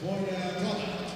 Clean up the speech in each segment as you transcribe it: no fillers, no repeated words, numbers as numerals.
for the product.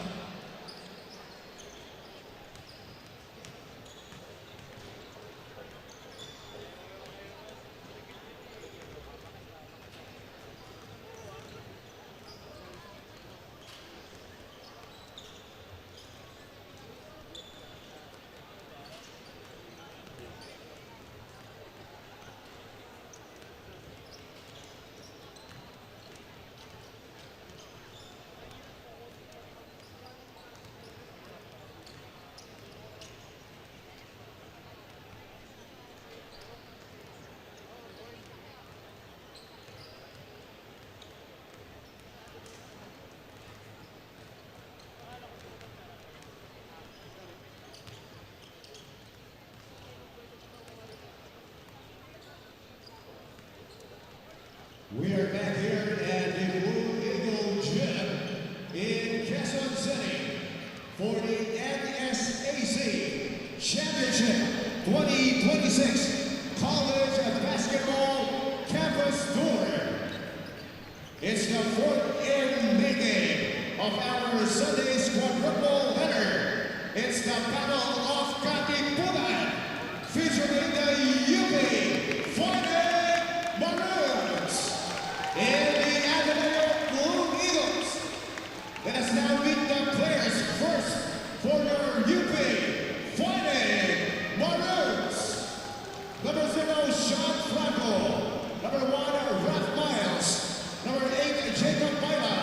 We are back here at the Blue Eagle Gym in Quezon City for the NSAC Championship 2026 College Basketball Campus Tour. It's the fourth and main game of our Sunday's quadruple header. It's the Battle of Katipunan featuring the UP Fighting Maroons and the Ateneo Blue Eagles. Let us now meet the players first for your UP Fighting Maroons. Number 0, Sean Franco. Number 1, Ralph Miles. Number 8, Jacob Baila.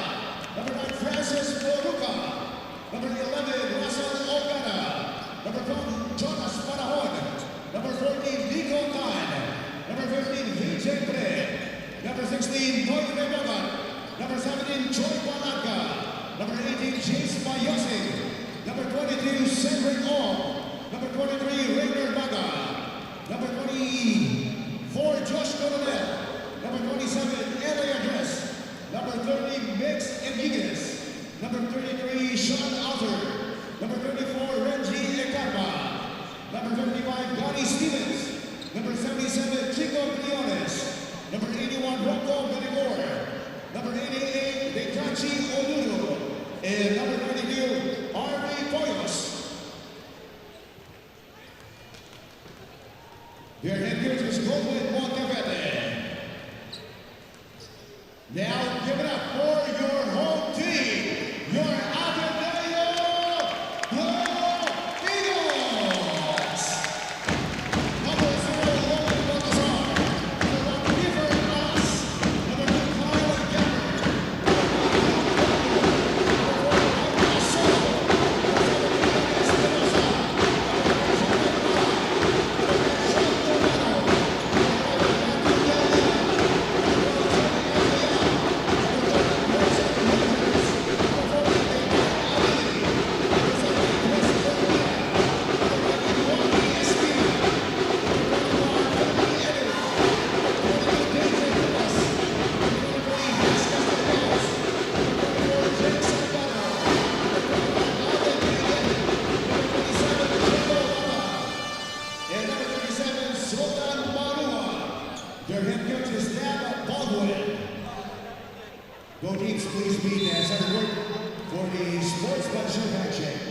Number 9, Francis Moruca. Number 11, Russell Ogana. Number 12, Jonas Panahon. Number 14, Nico Tan. Number 15, Vijay Pre. Number 16, Toy Rebagat. Number 17, Joy Palaga. Number 18, James Mayosing. Number 22, Cedric Ong. Number 23, Rainer Maga. Number 24, Josh Coronel. Number 27, Elia Dress. Number 30, Mix Enriquez. Number 33, Sean Alter. Number 34, Renji Ekarma. Number 55, Donnie Stevens. Number 77, Chico Briones. Number 81, Rocco Benigor. Number 88, Dekachi Onuru. And number 92, R.V. Poyos. Their head coach is Goldwyn Monteverde. Now give it up for your home team, your Ateneo Blue Eagles. Number 0, Logan Baltazar. Number 1, River Ross. Number 2, Kyle Gabbard. Number 4, Mike Solo. Number 7, Their head coach is Dan Baldwin. Go teams, please meet as I work for the sportsmanship handshake.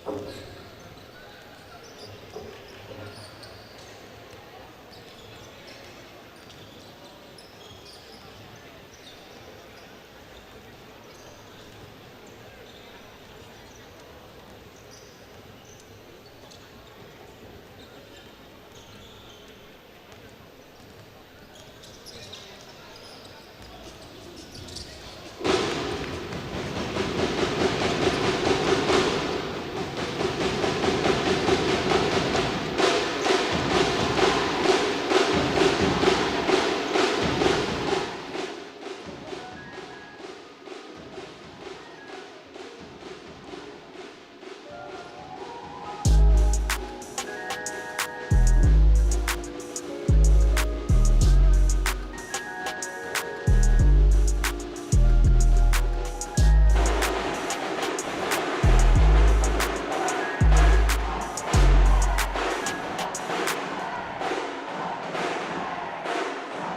Okay.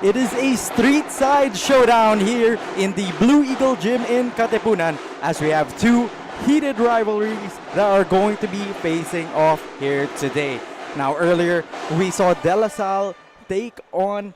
It is a street side showdown here in the Blue Eagle Gym in Katipunan, as we have two heated rivalries that are going to be facing off here today. Now earlier we saw De La Salle take on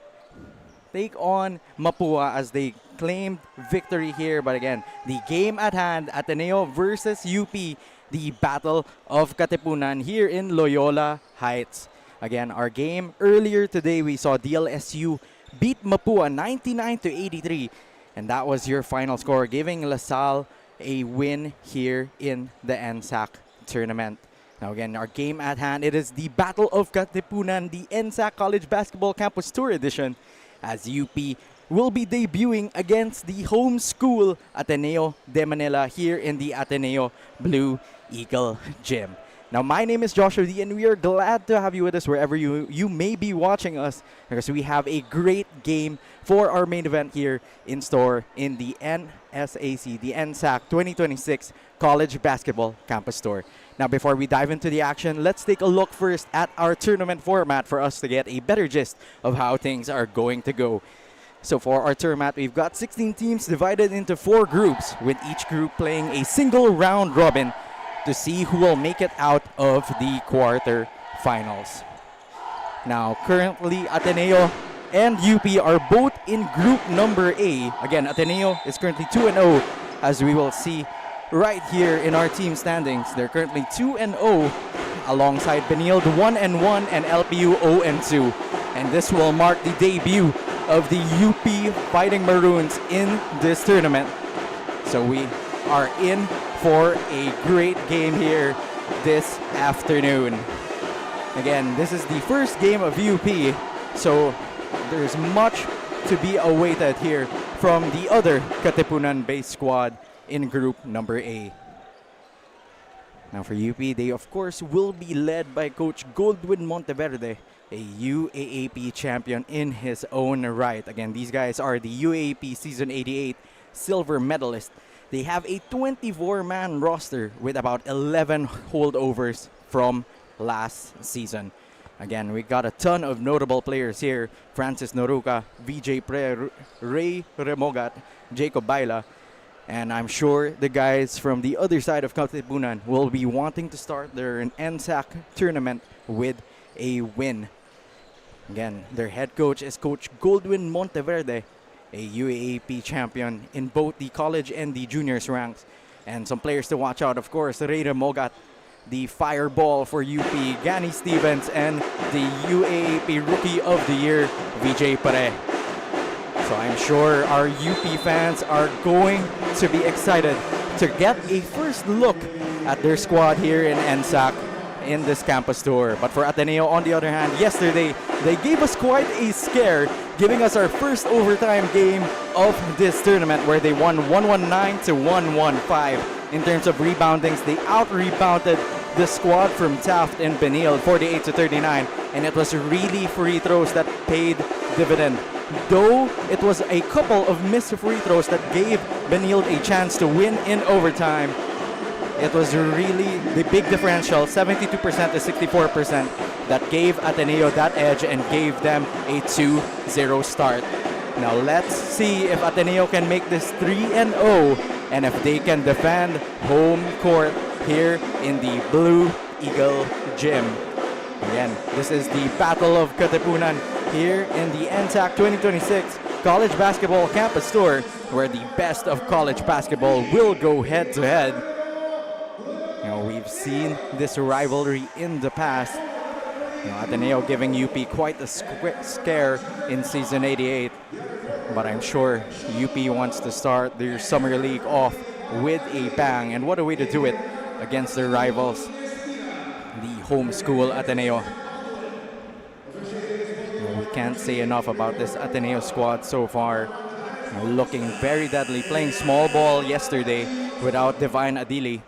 Mapua as they claimed victory here. But again, the game at hand, Ateneo versus UP, the Battle of Katipunan here in Loyola Heights. Again, our game earlier today, we saw DLSU beat Mapua 99-83, and that was your final score, giving LaSalle a win here in the NSAC tournament. Now again, our game at hand, it is the Battle of Katipunan, the NSAC College Basketball Campus Tour Edition, as UP will be debuting against the home school Ateneo de Manila here in the Ateneo Blue Eagle Gym. Now, my name is Joshua D, and we are glad to have you with us wherever you may be watching us, because we have a great game for our main event here in store in the NSAC, the NSAC 2026 College Basketball Campus Tour. Now, before we dive into the action, let's take a look first at our tournament format for us to get a better gist of how things are going to go. So for our tournament, we've got 16 teams divided into 4 groups, with each group playing a single round robin to see who will make it out of the quarterfinals. Now, currently, Ateneo and UP are both in group number A. Again, Ateneo is currently 2-0, as we will see right here in our team standings. They're currently 2-0, alongside Benilde 1-1 and LPU 0-2. And this will mark the debut of the UP Fighting Maroons in this tournament. So we are in for a great game here this afternoon. Again, this is the first game of UP, so there's much to be awaited here from the other Katipunan-based squad in group number A. Now for UP, they of course will be led by Coach Goldwyn Monteverde, a UAAP champion in his own right. Again, these guys are the UAAP Season 88 silver medalist. They have a 24-man roster with about 11 holdovers from last season. Again, we got a ton of notable players here. Francis Noruca, VJ Pre, Ray Remogat, Jacob Baila. And I'm sure the guys from the other side of Katipunan will be wanting to start their NSAC tournament with a win. Again, their head coach is Coach Goldwyn Monteverde, a UAAP champion in both the college and the juniors ranks. And some players to watch out, of course, Reyre Mogat, the fireball for UP, Gani Stevens, and the UAAP Rookie of the Year, VJ Pare. So I'm sure our UP fans are going to be excited to get a first look at their squad here in NSAC in this campus tour. But for Ateneo, on the other hand, yesterday they gave us quite a scare, giving us our first overtime game of this tournament, where they won 119-115. In terms of reboundings, they out-rebounded the squad from Taft and Benilde 48-39, and it was really free throws that paid dividend. Though it was a couple of missed free throws that gave Benilde a chance to win in overtime, it was really the big differential, 72% to 64%, that gave Ateneo that edge and gave them a 2-0 start. Now let's see if Ateneo can make this 3-0 and if they can defend home court here in the Blue Eagle Gym. Again, this is the Battle of Katipunan here in the NSAC 2026 College Basketball Campus Tour, where the best of college basketball will go head-to-head. You know, we've seen this rivalry in the past. You know, Ateneo giving UP quite a scare in Season 88. But I'm sure UP wants to start their summer league off with a bang. And what a way to do it against their rivals, the home school Ateneo. We can't say enough about this Ateneo squad so far. Looking very deadly, playing small ball yesterday without Divine Adili.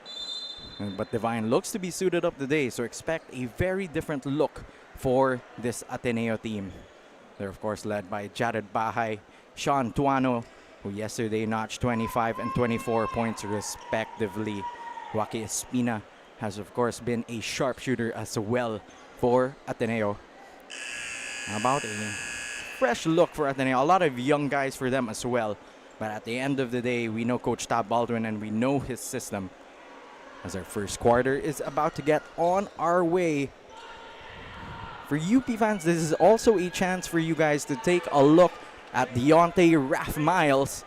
But Divine looks to be suited up today, so expect a very different look for this Ateneo team. They're of course led by Jared Bahay, Sean Tuano, who yesterday notched 25 and 24 points respectively. Waki Espina has of course been a sharpshooter as well for Ateneo. How about a fresh look for Ateneo. A lot of young guys for them as well. But at the end of the day, we know Coach Tab Baldwin and we know his system. As our first quarter is about to get on our way. For UP fans, this is also a chance for you guys to take a look at Deontay Raph Miles.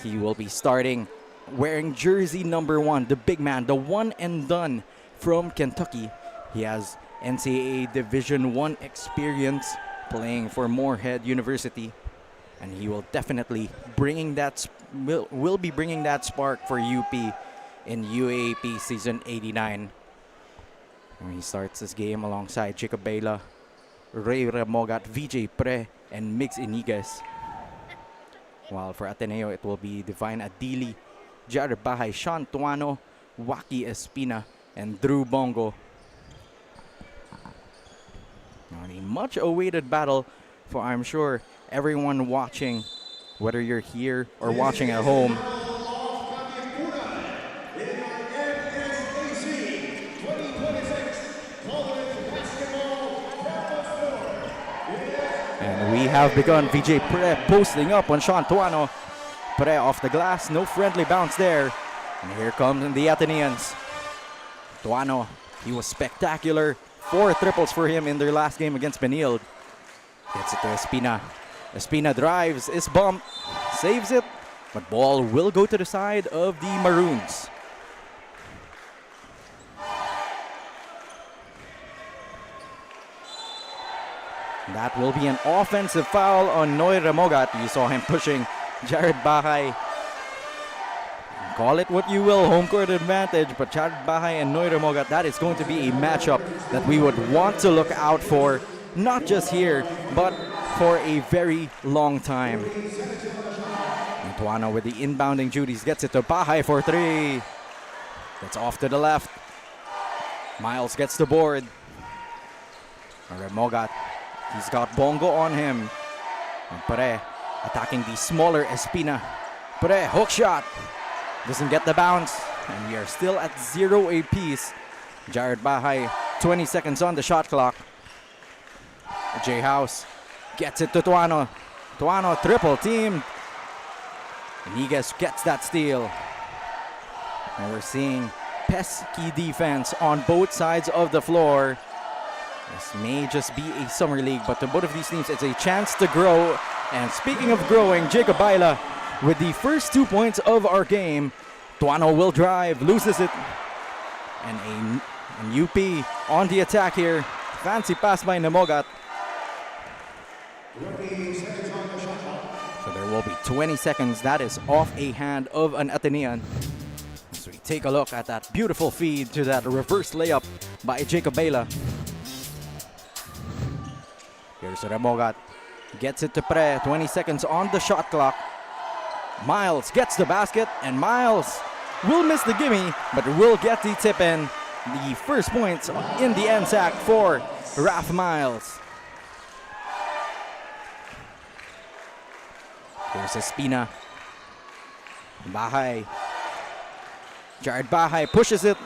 He will be starting wearing jersey number 1, the big man, the one and done from Kentucky. He has NCAA Division I experience playing for Moorhead University, and he will definitely will be bringing that spark for UP in UAAP season 89. And he starts this game alongside Jacob Bela, Ray Remogat, VJ Pre, and Mix Iniguez. While for Ateneo, it will be Divine Adili, Jared Bahay, Sean Tuano, Waki Espina, and Drew Bongo. Now, a much awaited battle for, I'm sure, everyone watching, whether you're here or watching at home. And we have begun. VJ Pre posting up on Sean Tuano. Pre off the glass, no friendly bounce there. And here comes the Ateneans. Tuano, he was spectacular. 4 triples for him in their last game against Benilde. Gets it to Espina. Espina drives, is bumped, saves it, but ball will go to the side of the Maroons. That will be an offensive foul on Noy Remogat. You saw him pushing Jared Bahay. Call it what you will, home court advantage, but Jared Bahay and Noy Remogat, that is going to be a matchup that we would want to look out for, not just here, but for a very long time. And Tuano with the inbounding duties gets it to Bahay for 3. That's off to the left. Miles gets the board. Remogat, he's got Bongo on him. And Pare attacking the smaller Espina. Pare, hook shot. Doesn't get the bounce. And we are still at 0 apiece. Jared Bahay, 20 seconds on the shot clock. J House gets it to Tuano. Tuano triple team. Iniguez gets that steal. And we're seeing pesky defense on both sides of the floor. This may just be a summer league, but to both of these teams, it's a chance to grow. And speaking of growing, Jacob Baila with the first 2 points of our game. Tuano will drive, loses it. And UP on the attack here. Fancy pass by Nemogat. So there will be 20 seconds. That is off a hand of an Atenean. So we take a look at that beautiful feed to that reverse layup by Jacob Baila. Here's Remogat. Gets it to Pre. 20 seconds on the shot clock. Miles gets the basket, and Miles will miss the gimme, but will get the tip in. The first points in the NSAC for Raph Miles. Here's Espina. Bahay. Jared Bahay pushes it.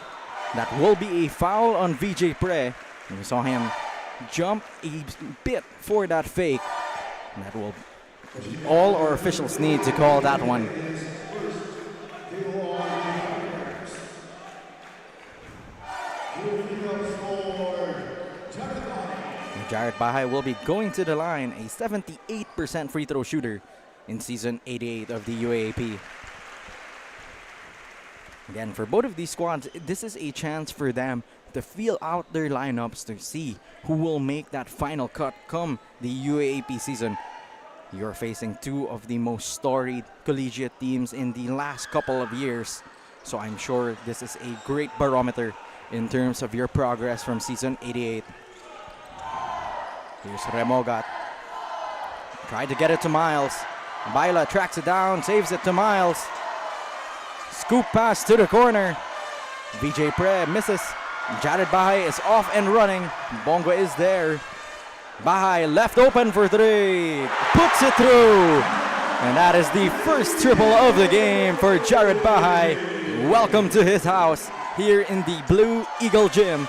That will be a foul on VJ Pre. And we saw him jump a bit for that fake. And that will be all our officials need to call that one. And Jared Bahay will be going to the line, a 78% free throw shooter in season 88 of the UAAP. Again, for both of these squads, this is a chance for them to feel out their lineups to see who will make that final cut come the UAAP season. You're facing 2 of the most storied collegiate teams in the last couple of years. So I'm sure this is a great barometer in terms of your progress from season 88. Here's Remogat. Tried to get it to Miles. Baila tracks it down, saves it to Miles. Scoop pass to the corner. VJ Pre misses. Jared Bahay is off and running. Bongo is there. Bahay left open for 3. Puts it through. And that is the first triple of the game for Jared Bahay. Welcome to his house here in the Blue Eagle Gym.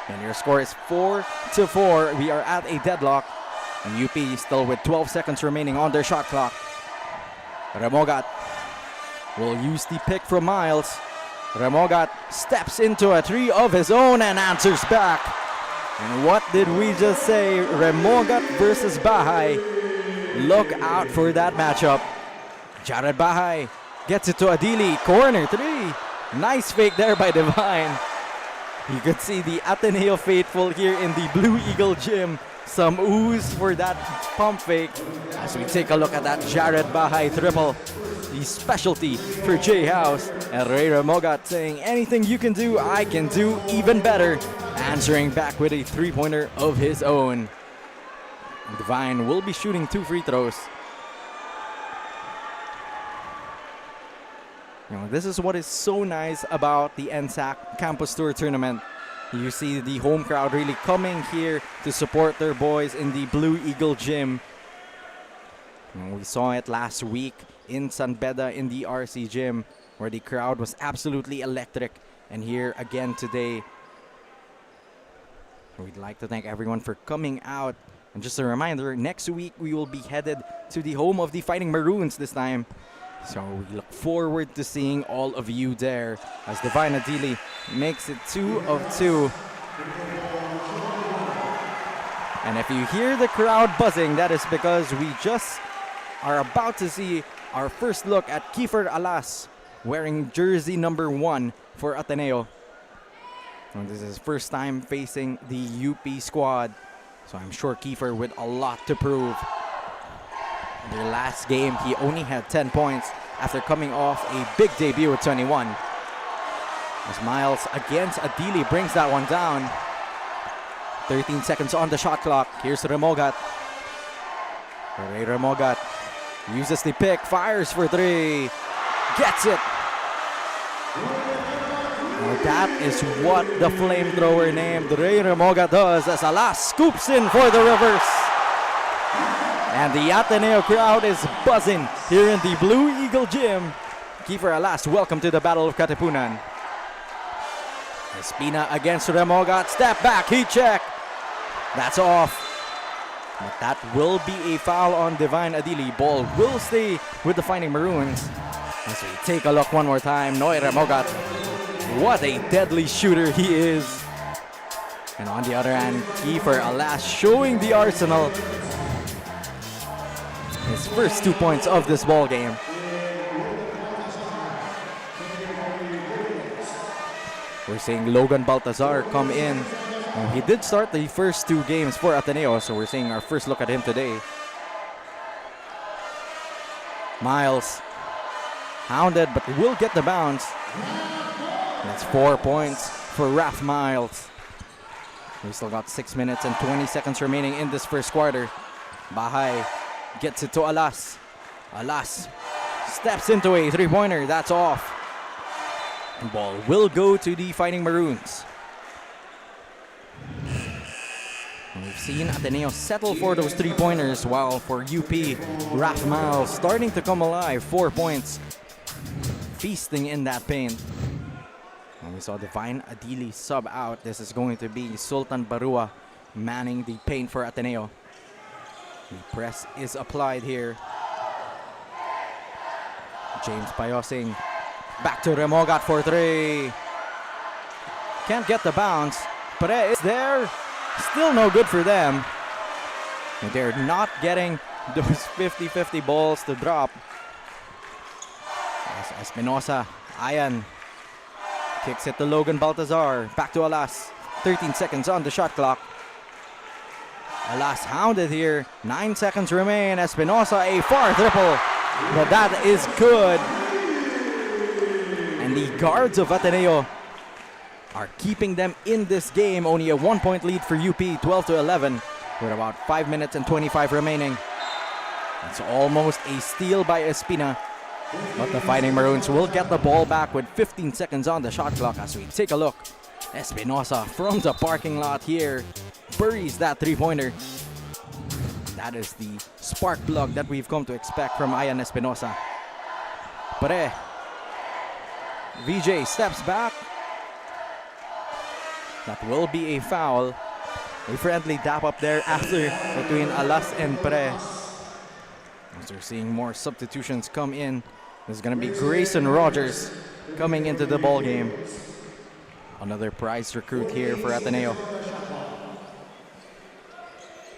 And your score is 4-4. We are at a deadlock. And UP still with 12 seconds remaining on their shot clock. Remogat will use the pick from Miles. Remogat steps into a three of his own and answers back. And what did we just say? Remogat versus Bahay. Look out for that matchup. Jared Bahay gets it to Adili. Corner three. Nice fake there by Divine. You could see the Ateneo faithful here in the Blue Eagle gym. Some ooze for that pump fake. As we take a look at that Jared Bahay triple. The specialty for J House. And Ray Remogat saying, anything you can do, I can do even better. Answering back with a three-pointer of his own. Divine will be shooting 2 free throws. You know, this is what is so nice about the NSAC Campus Tour Tournament. You see the home crowd really coming here to support their boys in the Blue Eagle gym. You know, we saw it last week in San Beda in the RC gym where the crowd was absolutely electric. And here again today. We'd like to thank everyone for coming out. And just a reminder, next week we will be headed to the home of the Fighting Maroons this time. So we look forward to seeing all of you there as Divine Adili makes it 2 of 2. And if you hear the crowd buzzing, that is because we just are about to see our first look at Kiefer Alas wearing jersey number 1 for Ateneo. And this is his first time facing the UP squad. So I'm sure Kiefer with a lot to prove. In their last game, he only had 10 points after coming off a big debut with 21. As Miles against Adili brings that one down. 13 seconds on the shot clock. Here's Remogat. Ray Remogat uses the pick, fires for 3. Gets it. Well, that is what the flamethrower named Ray Remogat does as Alas scoops in for the reverse. And the Ateneo crowd is buzzing here in the Blue Eagle gym. Kiefer Alas, welcome to the Battle of Katipunan. Espina against Remogat, step back, heat check. That's off. But that will be a foul on Divine Adili. Ball will stay with the Fighting Maroons. As we take a look one more time, Noy Remogat. What a deadly shooter he is. And on the other hand, Kiefer Alas showing the arsenal. His first 2 points of this ball game. We're seeing Logan Baltazar come in. He did start the first 2 games for Ateneo, so we're seeing our first look at him today. Miles, hounded, but will get the bounce. That's 4 points for Raph Miles. We still got 6 minutes and 20 seconds remaining in this first quarter. Bahay gets it to Alas. Alas steps into a 3-pointer. That's off. And ball will go to the Fighting Maroons. And we've seen Ateneo settle for those 3-pointers, while for UP, Raph Miles starting to come alive. 4 points. Feasting in that paint. And we saw Divine Adili sub out. This is going to be Sultan Barua manning the paint for Ateneo. The press is applied here. James Payosing back to Remogat for 3. Can't get the bounce. Pare is there. Still no good for them. And they're not getting those 50-50 balls to drop. As Espinosa, Ayan kicks it to Logan Baltazar. Back to Alas. 13 seconds on the shot clock. Alas hounded here. 9 seconds remain. Espinosa, a far triple. But that is good. And the guards of Ateneo are keeping them in this game. Only a 1-point lead for UP, 12-11, with about 5 minutes and 25 remaining. It's almost a steal by Espina. But the Fighting Maroons will get the ball back with 15 seconds on the shot clock as we take a look. Espinosa from the parking lot here buries that 3-pointer. That is the spark plug that we've come to expect from Ayan Espinosa. Pare. VJ steps back. That will be a foul. A friendly dap up there after between Alas and Pre. As we're seeing more substitutions come in. There's going to be Grayson Rogers coming into the ball game. Another prize recruit here for Ateneo.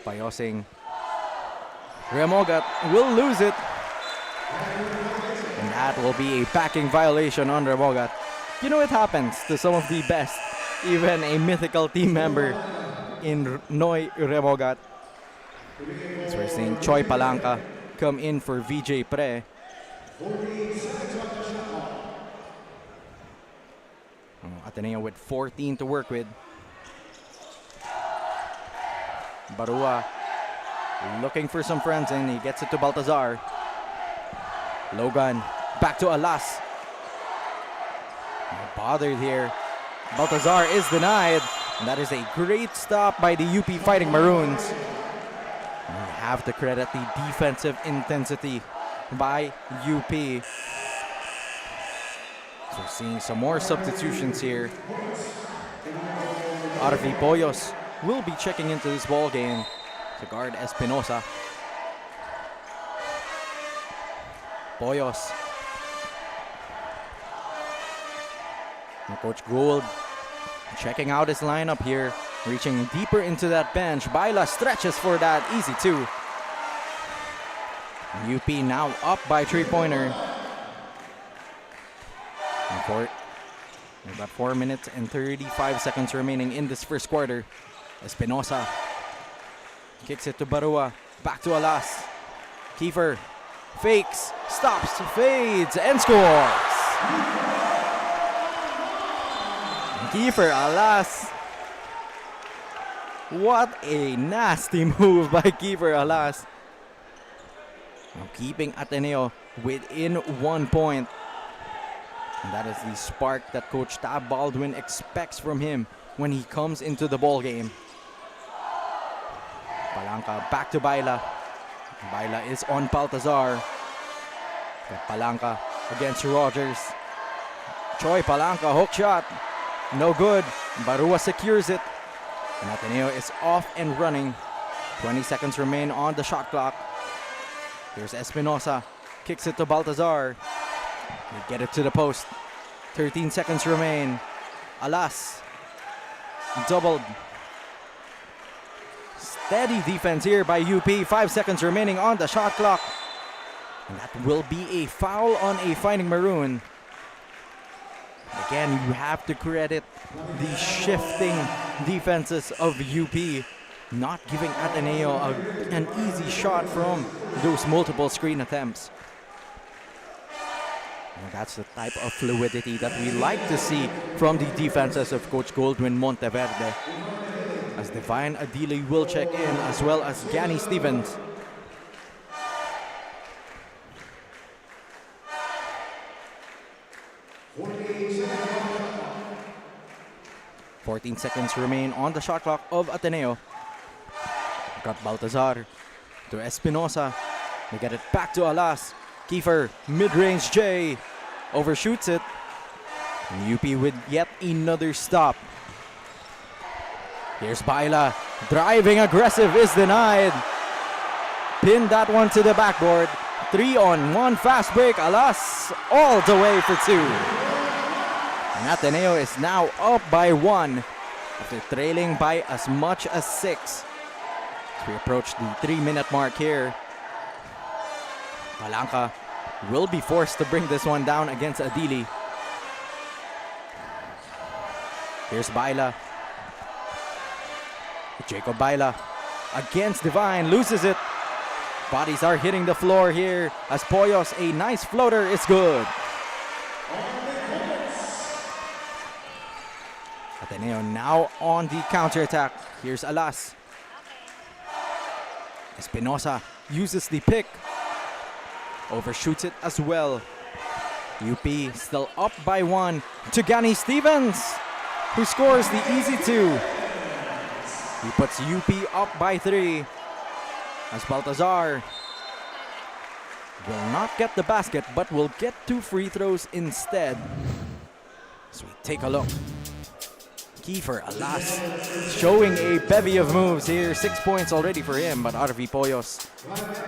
Payosing. Remogat will lose it. And that will be a backing violation on Remogat. You know, it happens to some of the best. Even a mythical team member in Noy Remogat. So we're seeing Choi Palanca come in for VJ Pre. Ateneo with 14 to work with. Barua looking for some friends and he gets it to Baltazar. Logan back to Alas. Not bothered here. Baltazar is denied. And that is a great stop by the UP Fighting Maroons. And we have to credit the defensive intensity by UP. So we're seeing some more substitutions here. Arvi Boyos will be checking into this ball game to guard Espinosa. Boyos. And Coach Gould checking out his lineup here, reaching deeper into that bench. Baila stretches for that easy two. And UP now up by three-pointer. We've got 4 minutes and 35 seconds remaining in this first quarter. Espinosa kicks it to Barua. Back to Alas. Kiefer fakes, stops, fades, and scores. Kiefer Alas. What a nasty move by Kiefer Alas. Now keeping Ateneo within 1 point. And that is the spark that Coach Tab Baldwin expects from him when he comes into the ball game. Palanca back to Baila. Baila is on Baltazar. But Palanca against Rogers. Choi Palanca, hook shot. No good. Barua secures it. And Ateneo is off and running. 20 seconds remain on the shot clock. Here's Espinosa. Kicks it to Baltazar. They get it to the post. 13 seconds remain. Alas. Doubled. Steady defense here by UP. 5 seconds remaining on the shot clock. And that will be a foul on a Fighting Maroon. Again, you have to credit the shifting defenses of UP, not giving Ateneo an easy shot from those multiple screen attempts. And that's the type of fluidity that we like to see from the defenses of Coach Goldwyn Monteverde. As Divine Adili will check in, as well as Gani Stevens. "14 seconds remain on the shot clock of Ateneo. Got Baltazar to Espinosa. They get it back to Alas. Kiefer, mid-range J, overshoots it. And UP with yet another stop. Here's Baila, driving aggressive is denied. Pin that one to the backboard. 3-on-1 fast break. Alas all the way for two. And Ateneo is now up by 1 after trailing by as much as 6. As we approach the 3-minute mark here. Palanca will be forced to bring this one down against Adili. Here's Baila. Jacob Baila against Divine, loses it. Bodies are hitting the floor here as Poyos, a nice floater, is good. Ateneo now on the counterattack. Here's Alas. Espinosa uses the pick. Overshoots it as well. UP still up by 1 to Gani Stevens, who scores the easy 2. He puts UP up by 3. As Baltazar will not get the basket, but will get 2 free throws instead. So we take a look. Kiefer Alas showing a bevy of moves here. 6 points already for him, but Arvi Poyos,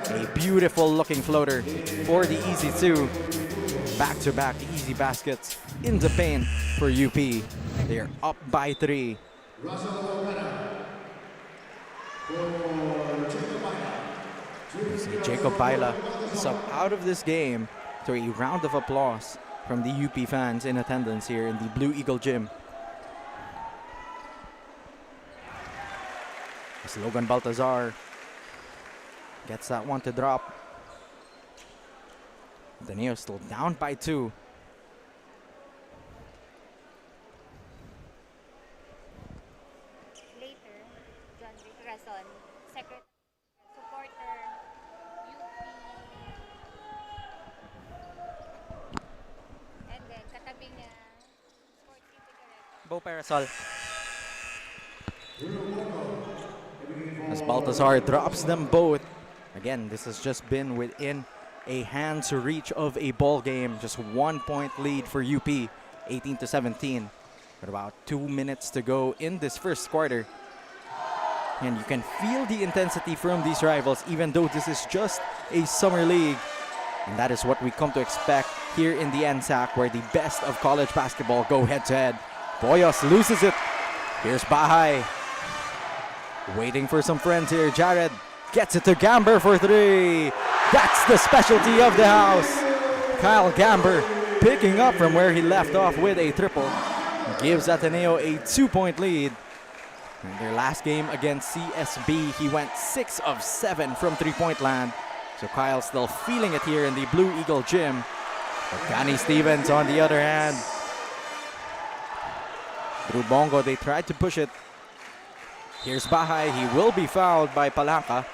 a beautiful looking floater for the easy two. Back-to-back easy baskets in the paint for UP. They're up by 3. Jacob Baila sub out of this game, to a round of applause from the UP fans in attendance here in the Blue Eagle Gym. As Logan Baltazar gets that one to drop. Ateneo still down by 2. Later, John Vic Rason, secretary, supporter, UP, and then katabi niya, sports city director. Bo Parasol. As Baltazar drops them both. Again, this has just been within a hand's reach of a ball game. Just 1 point lead for UP, 18-17. With about 2 minutes to go in this first quarter. And you can feel the intensity from these rivals, even though this is just a summer league. And that is what we come to expect here in the NSAC, where the best of college basketball go head-to-head. Poyos loses it. Here's Bahay. Waiting for some friends here. Jared gets it to Gamber for 3. That's the specialty of the house. Kyle Gamber picking up from where he left off with a triple. Gives Ateneo a 2-point lead. In their last game against CSB, he went 6 of 7 from 3-point land. So Kyle still feeling it here in the Blue Eagle Gym. But Gani Stevens on the other hand. Through Bongo, they tried to push it. Here's Bahay. He will be fouled by Palanca.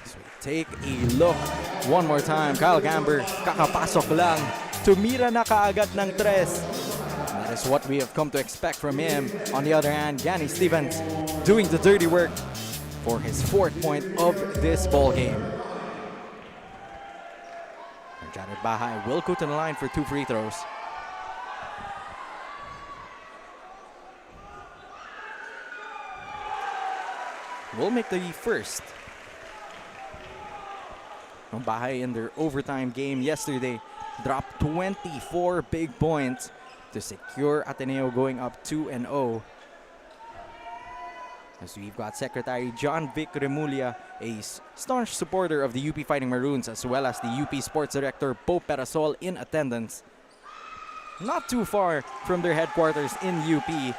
So we take a look one more time. Kyle Gamber, kakapasok lang. Tumira na kaagad ng 3. That is what we have come to expect from him. On the other hand, Gani Stevens doing the dirty work for his 4th point of this ball game. Jared Bahay will go to the line for 2 free throws. Will make the first. Bahay in their overtime game yesterday dropped 24 big points to secure Ateneo going up 2-0. As we've got Secretary John Vic Remulla, a staunch supporter of the UP Fighting Maroons, as well as the UP Sports Director Bo Parasol in attendance. Not too far from their headquarters in UP.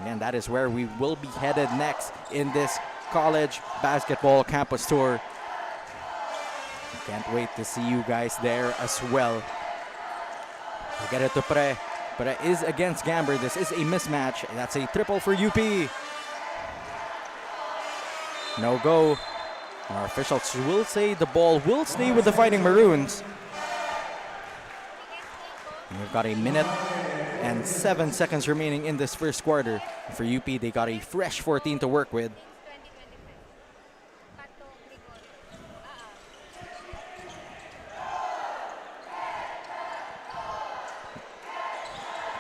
Again, that is where we will be headed next in this college basketball campus tour. Can't wait to see you guys there as well. We get it to Pre. Pre is against Gamber. This is a mismatch. That's a triple for UP. No go. Our officials will say the ball will stay with the Fighting Maroons. And we've got a minute and 7 seconds remaining in this first quarter. For UP, they got a fresh 14 to work with.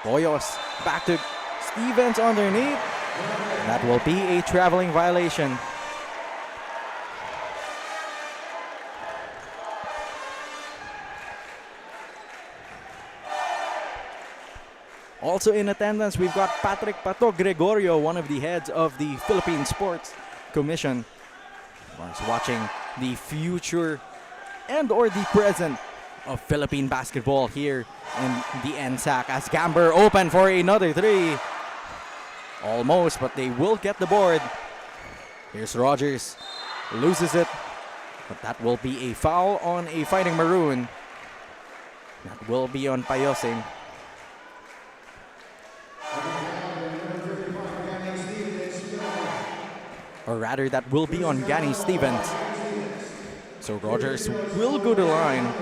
Poyos back to Stevens underneath. That will be a traveling violation. Also in attendance, we've got Patrick Pato Gregorio, one of the heads of the Philippine Sports Commission. He's watching the future and or the present of Philippine basketball here in the NSAC, as Gamber open for another 3. Almost, but they will get the board. Here's Rogers. Loses it. But that will be a foul on a Fighting Maroon. That will be on Payosing. Or rather, that will be on Gani Stevens. So Rogers will go to the line.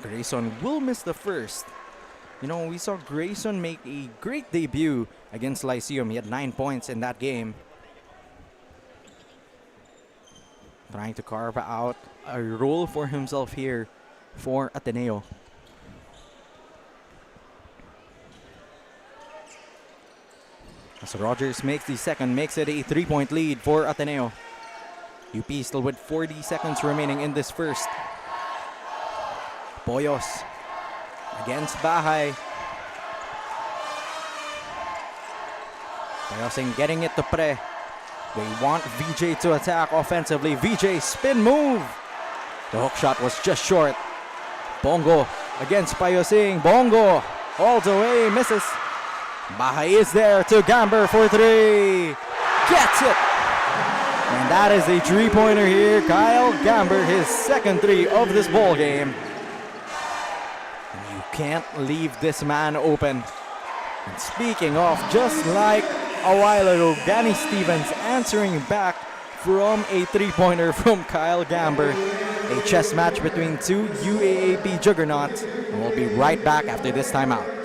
Grayson will miss the first. You know, we saw Grayson make a great debut against Lyceum. He had 9 points in that game. Trying to carve out a role for himself here for Ateneo. As Rogers makes the second, makes it a 3-point lead for Ateneo. UP still with 40 seconds remaining in this first. Poyos against Bahay. Poyosing getting it to Pre. They want VJ to attack offensively. VJ spin move. The hook shot was just short. Bongo against Payosing. Bongo all the way, misses. Bahay is there to Gamber for three. Gets it. And that is a three-pointer here. Kyle Gamber, his second three of this ball game. And you can't leave this man open. And speaking of, just like a while ago, Danny Stevens answering back from a three-pointer from Kyle Gamber. A chess match between two UAAP juggernauts. And we'll be right back after this timeout.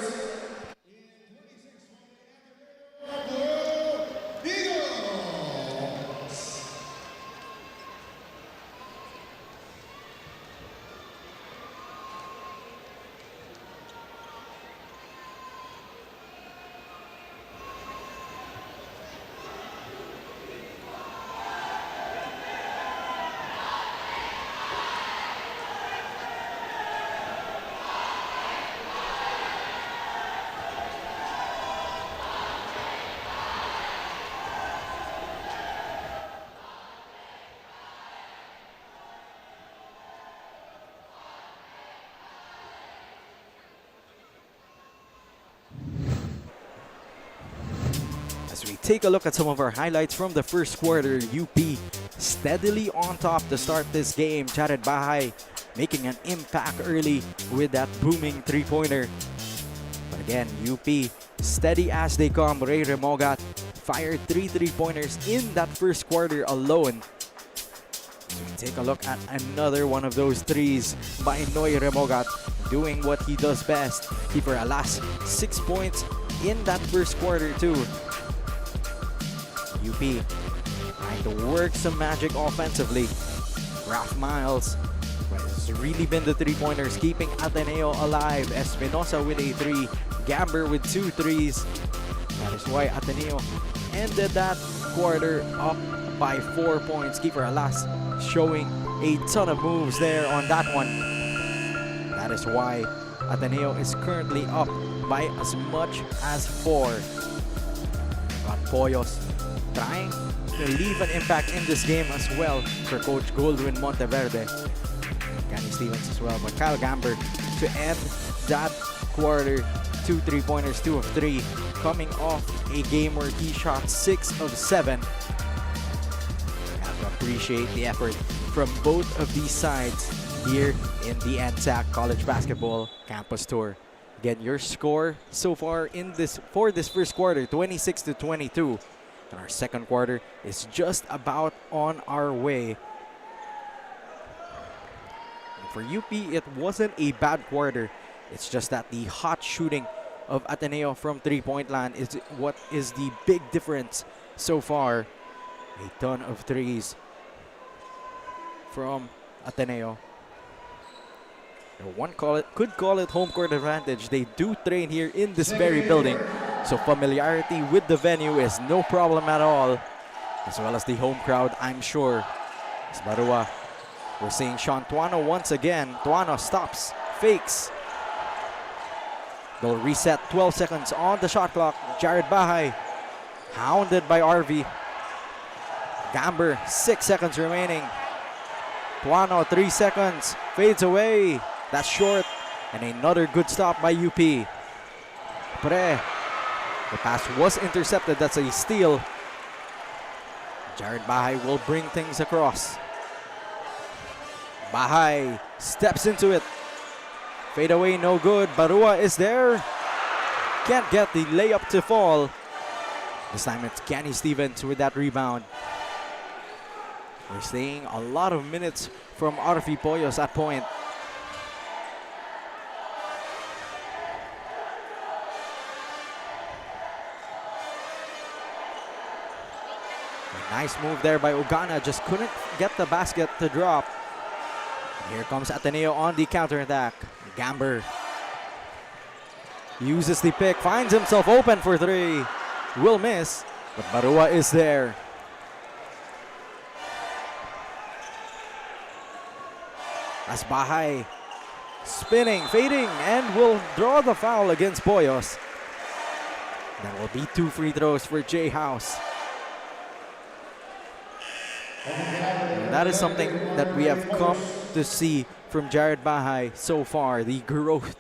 As we take a look at some of our highlights from the first quarter, UP steadily on top to start this game. Jared Bahay making an impact early with that booming three-pointer. But again, UP steady as they come. Ray Remogat fired three three-pointers in that first quarter alone. So we take a look at another one of those threes by Noy Remogat, doing what he does best. Keeper Alas, 6 points in that first quarter too. UP trying to work some magic offensively. Raph Miles has really been the three-pointers, keeping Ateneo alive. Espinosa with a three, Gamber with 2 threes. That is why Ateneo ended that quarter up by 4 points. Keeper Alas showing a ton of moves there on that one. That is why Ateneo is currently up by as much as 4. Got Poyos trying to leave an impact in this game as well for Coach Goldwyn Monteverde. Danny Stevens as well, but Kyle Gamber to end that quarter. 2 3-pointers, 2 of 3, coming off a game where he shot 6 of 7. I have to appreciate the effort from both of these sides here in the NSAC College Basketball Campus Tour. Again, your score so far in this first quarter, 26-22. And our second quarter is just about on our way. And for UP, it wasn't a bad quarter. It's just that the hot shooting of Ateneo from three-point land is what is the big difference so far. A ton of threes from Ateneo. One could call it home court advantage. They do train here in this very building, so familiarity with the venue is no problem at all, as well as the home crowd, I'm sure. As Barua, we're seeing Sean Tuano once again. Tuano stops, fakes. They'll reset 12 seconds on the shot clock. Jared Bahay, hounded by RV. Gamber, 6 seconds remaining. Tuano, 3 seconds, fades away. That's short. And another good stop by UP. Pre. The pass was intercepted. That's a steal. Jared Bahay will bring things across. Bahay steps into it. Fade away, no good. Barua is there. Can't get the layup to fall. This time it's Kenny Stevens with that rebound. We're seeing a lot of minutes from Arfi Poyos at point. A nice move there by Ogana. Just couldn't get the basket to drop. Here comes Ateneo on the counterattack. Gamber uses the pick, finds himself open for three. Will miss, but Barua is there. As Bahay spinning, fading, and will draw the foul against Boyos. That will be 2 free throws for J House. And that is something that we have come to see from Jared Bahay so far, the growth.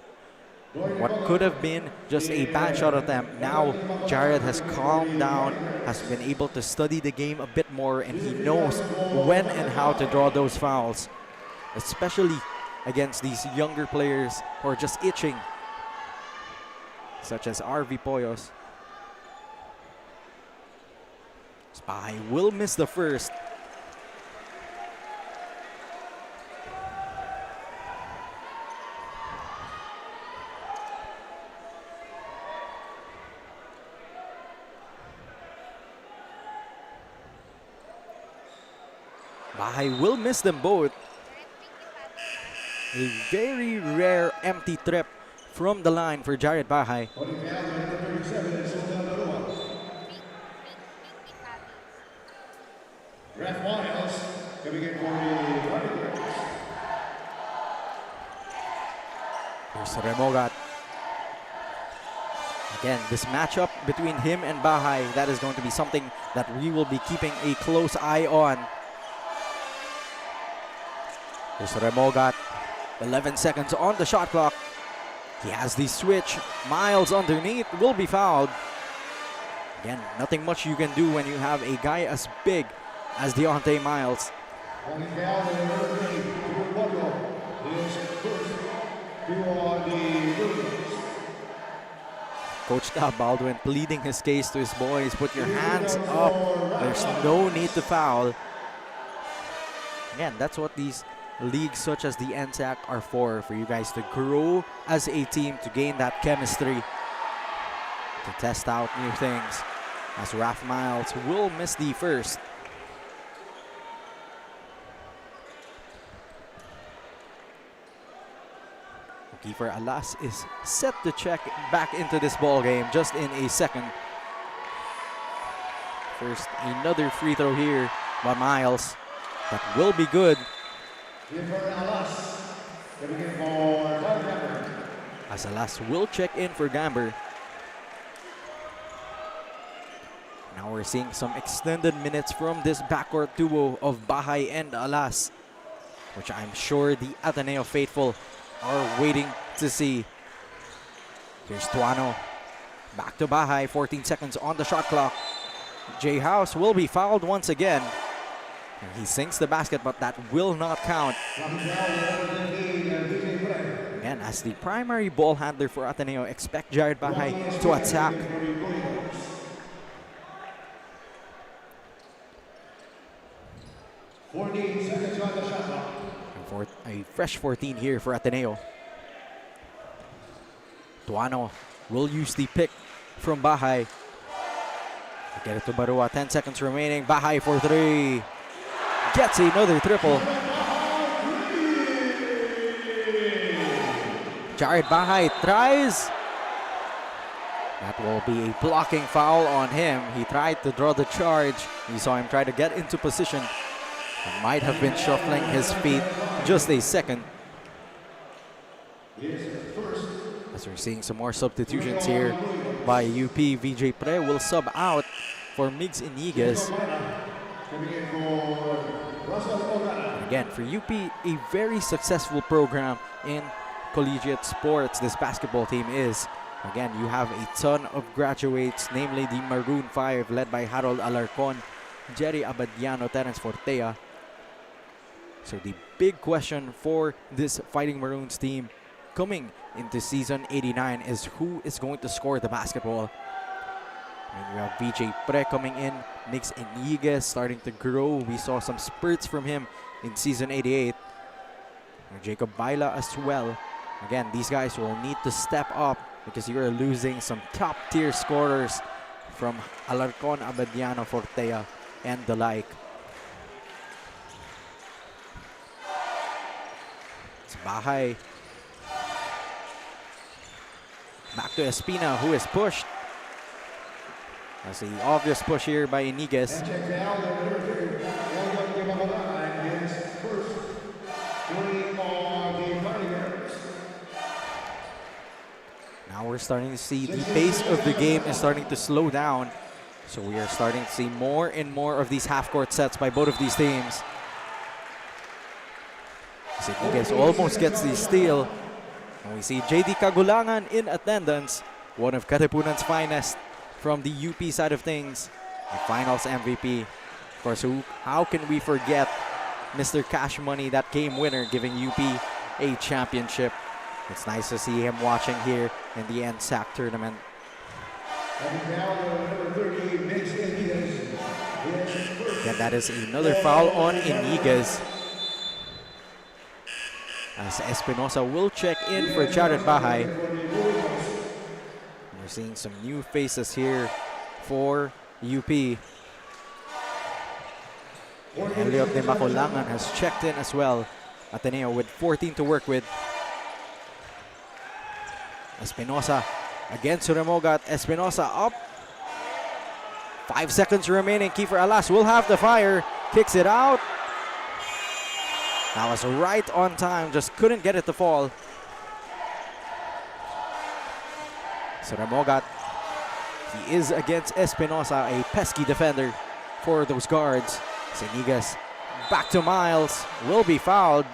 What could have been just a bad shot attempt, now Jared has calmed down, has been able to study the game a bit more, and he knows when and how to draw those fouls, especially against these younger players who are just itching, such as RV Poyos. Bahay will miss the first. Bahay will miss them both. A very rare empty trip from the line for Jared Bahay. Ref Miles coming in for the Here's Remogat. Again, this matchup between him and Bahay, that is going to be something that we will be keeping a close eye on. Here's Remogat. 11 seconds on the shot clock. He has the switch. Miles underneath will be fouled. Again, nothing much you can do when you have a guy as big as Deontay Miles. Coach Tab Baldwin pleading his case to his boys. Put your hands up. There's no need to foul. Again, that's what these leagues such as the NSAC are for you guys to grow as a team, to gain that chemistry, to test out new things. As Raph Miles will miss the first. Kiefer Alas is set to check back into this ball game just in a second. First, another free throw here by Miles. That will be good. As Alas will check in for Gamber. Now we're seeing some extended minutes from this backcourt duo of Bahay and Alas, which I'm sure the Ateneo faithful are waiting to see. Here's Tuano. Back to Bahay, 14 seconds on the shot clock. J House will be fouled once again. And he sinks the basket, but that will not count. Again, as the primary ball handler for Ateneo, expect Jared Bahay to attack. And for a fresh 14 here for Ateneo. Tuano will use the pick from Bahay. Get it to Barua, 10 seconds remaining. Bahay for three. Gets another triple. Jared Bahay tries. That will be a blocking foul on him. He tried to draw the charge. You saw him try to get into position. He might have been shuffling his feet just a second. As we're seeing some more substitutions here by UP, VJ Pre will sub out for Migs Iniguez. Again, for UP, a very successful program in collegiate sports, this basketball team is. Again, you have a ton of graduates, namely the Maroon 5 led by Harold Alarcon, Jerry Abadiano, Terence Fortea. So the big question for this Fighting Maroons team coming into season 89 is who is going to score the basketball. And we have VJ Pre coming in, Nix Iniguez starting to grow. We saw some spurts from him in season 88. And Jacob Baila as well. Again, these guys will need to step up because you are losing some top-tier scorers from Alarcon, Abadiano, Fortea, and the like. It's Bahay. Back to Espina, who is pushed. That's the obvious push here by Iniguez. And check now, the number 3, William Gimabala, is first. Doing on the Fighting Irish. Now we're starting to see the pace of the game is starting to slow down. So we are starting to see more and more of these half-court sets by both of these teams. Iniguez almost gets the steal. And we see JD Kagulangan in attendance, one of Katipunan's finest from the UP side of things, the finals MVP. Of course, how can we forget Mr. Cash Money, that game winner, giving UP a championship. It's nice to see him watching here in the NSAC tournament. And now the number 30, Mix Iniguez. And that is another foul on Iniguez. As Espinosa will check in for Jared Bahay. We're seeing some new faces here for UP. Elliot de Macolangan has checked in as well. Ateneo with 14 to work with. Espinosa against Remogat. Espinosa up. 5 seconds remaining. Kiefer Alas will have the fire. Kicks it out. That was right on time. Just couldn't get it to fall. So Remogat, he is against Espinosa, a pesky defender for those guards. Iniguez back to Miles, will be fouled.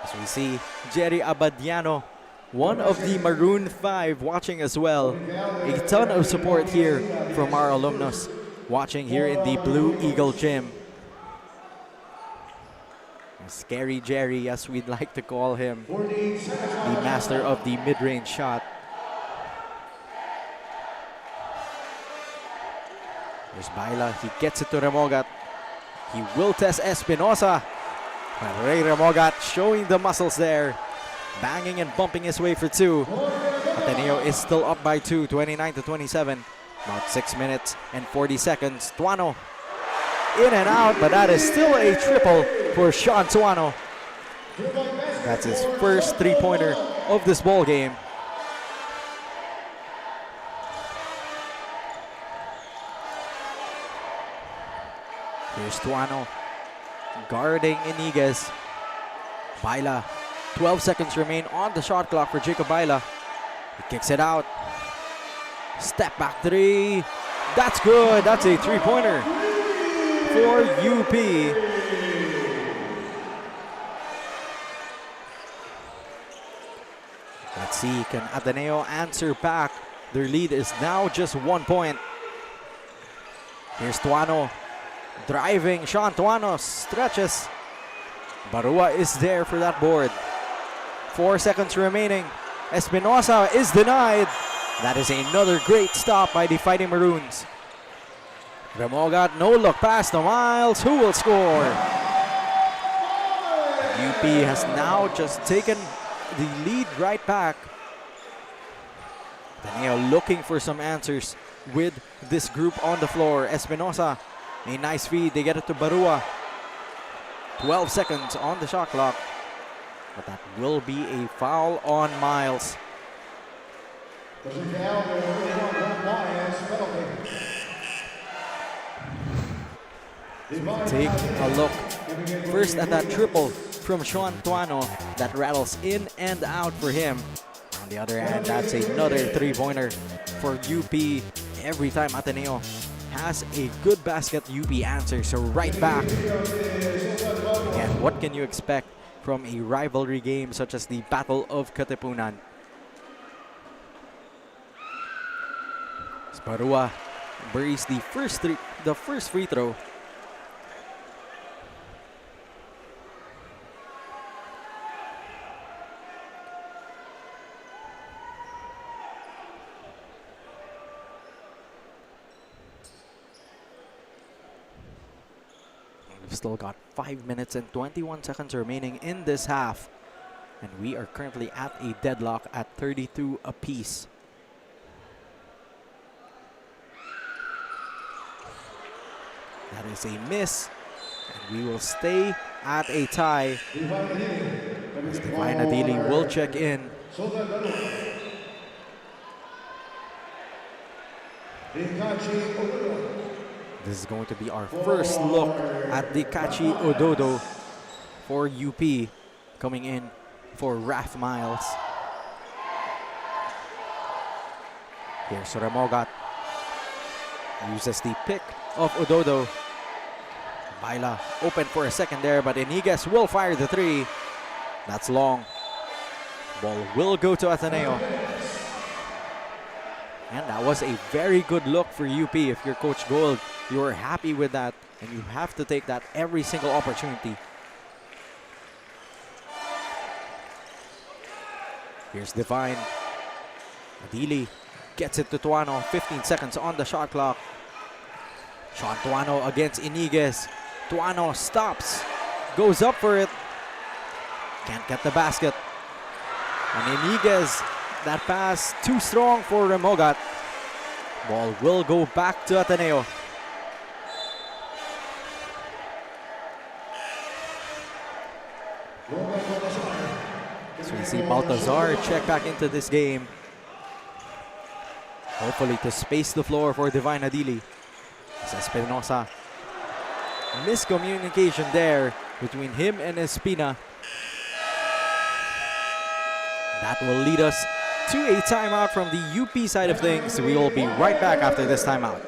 As we see Jerry Abadiano, one of the Maroon 5, watching as well. A ton of support here from our alumnus watching here in the Blue Eagle Gym. Scary Jerry, as we'd like to call him, the master of the mid-range shot. There's Baila, he gets it to Remogat. He will test Espinosa. But Ray Remogat showing the muscles there, banging and bumping his way for 2. Ateneo is still up by 2, 29-27. About 6 minutes and 40 seconds. Tuano in and out, but that is still a triple for Sean Tuano. That's his first three-pointer of this ball game. Here's Tuano guarding Iniguez. Baila, 12 seconds remain on the shot clock for Jacob Baila. He kicks it out. Step back 3. That's good. That's a three-pointer for UP. Let's see, can Ateneo answer back? Their lead is now just 1 point. Here's Tuano driving. Sean Tuano stretches. Barua is there for that board. 4 seconds remaining. Espinosa is denied. That is another great stop by the Fighting Maroons. Remogat, no look pass to Miles, who will score? UP has now just taken the lead right back. Ateneo looking for some answers with this group on the floor. Espinosa, a nice feed. They get it to Barua. 12 seconds on the shot clock. But that will be a foul on Miles. Take a look first at that triple from Sean Tuano that rattles in and out for him. On the other hand, that's another three-pointer for UP. Every time Ateneo has a good basket, UP answers so right back. And what can you expect from a rivalry game such as the Battle of Katipunan? Barua buries the first free throw. We've still got 5 minutes and 21 seconds remaining in this half. And we are currently at a deadlock at 32 apiece. That is a miss. And we will stay at a tie. As Divine Adili will check in. This is going to be our first look at Dikachi Ododo for UP, coming in for Raf Miles. Here's Remogat. Uses the pick of Ododo. Baila open for a second there, but Iniguez will fire the three. That's long. Ball will go to Ateneo. And that was a very good look for UP. If you're Coach Gold, you're happy with that, and you have to take that every single opportunity. Here's Divine. Adili gets it to Tuano. 15 seconds on the shot clock. Sean Tuano against Iniguez. Tuano stops, goes up for it. Can't get the basket. And Iniguez, that pass too strong for Remogat. Ball will go back to Ateneo. So we see Baltazar check back into this game. Hopefully to space the floor for Divine Adili. Espinosa. Miscommunication there between him and Espina. That will lead us to a timeout from the UP side of things. We will be right back after this timeout.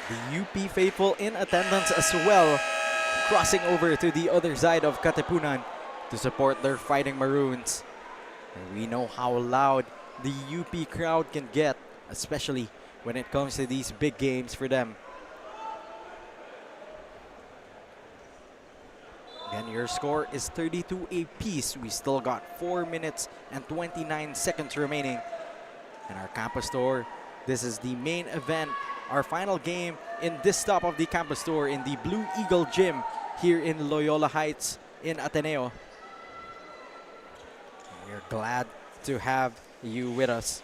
The UP faithful in attendance as well, crossing over to the other side of Katipunan to support their Fighting Maroons. And we know how loud the UP crowd can get, especially when it comes to these big games for them. Again, your score is 32 apiece. We still got 4 minutes and 29 seconds remaining. In our campus tour, this is the main event, our final game in this stop of the campus tour in the Blue Eagle Gym here in Loyola Heights in Ateneo. We're glad to have you with us.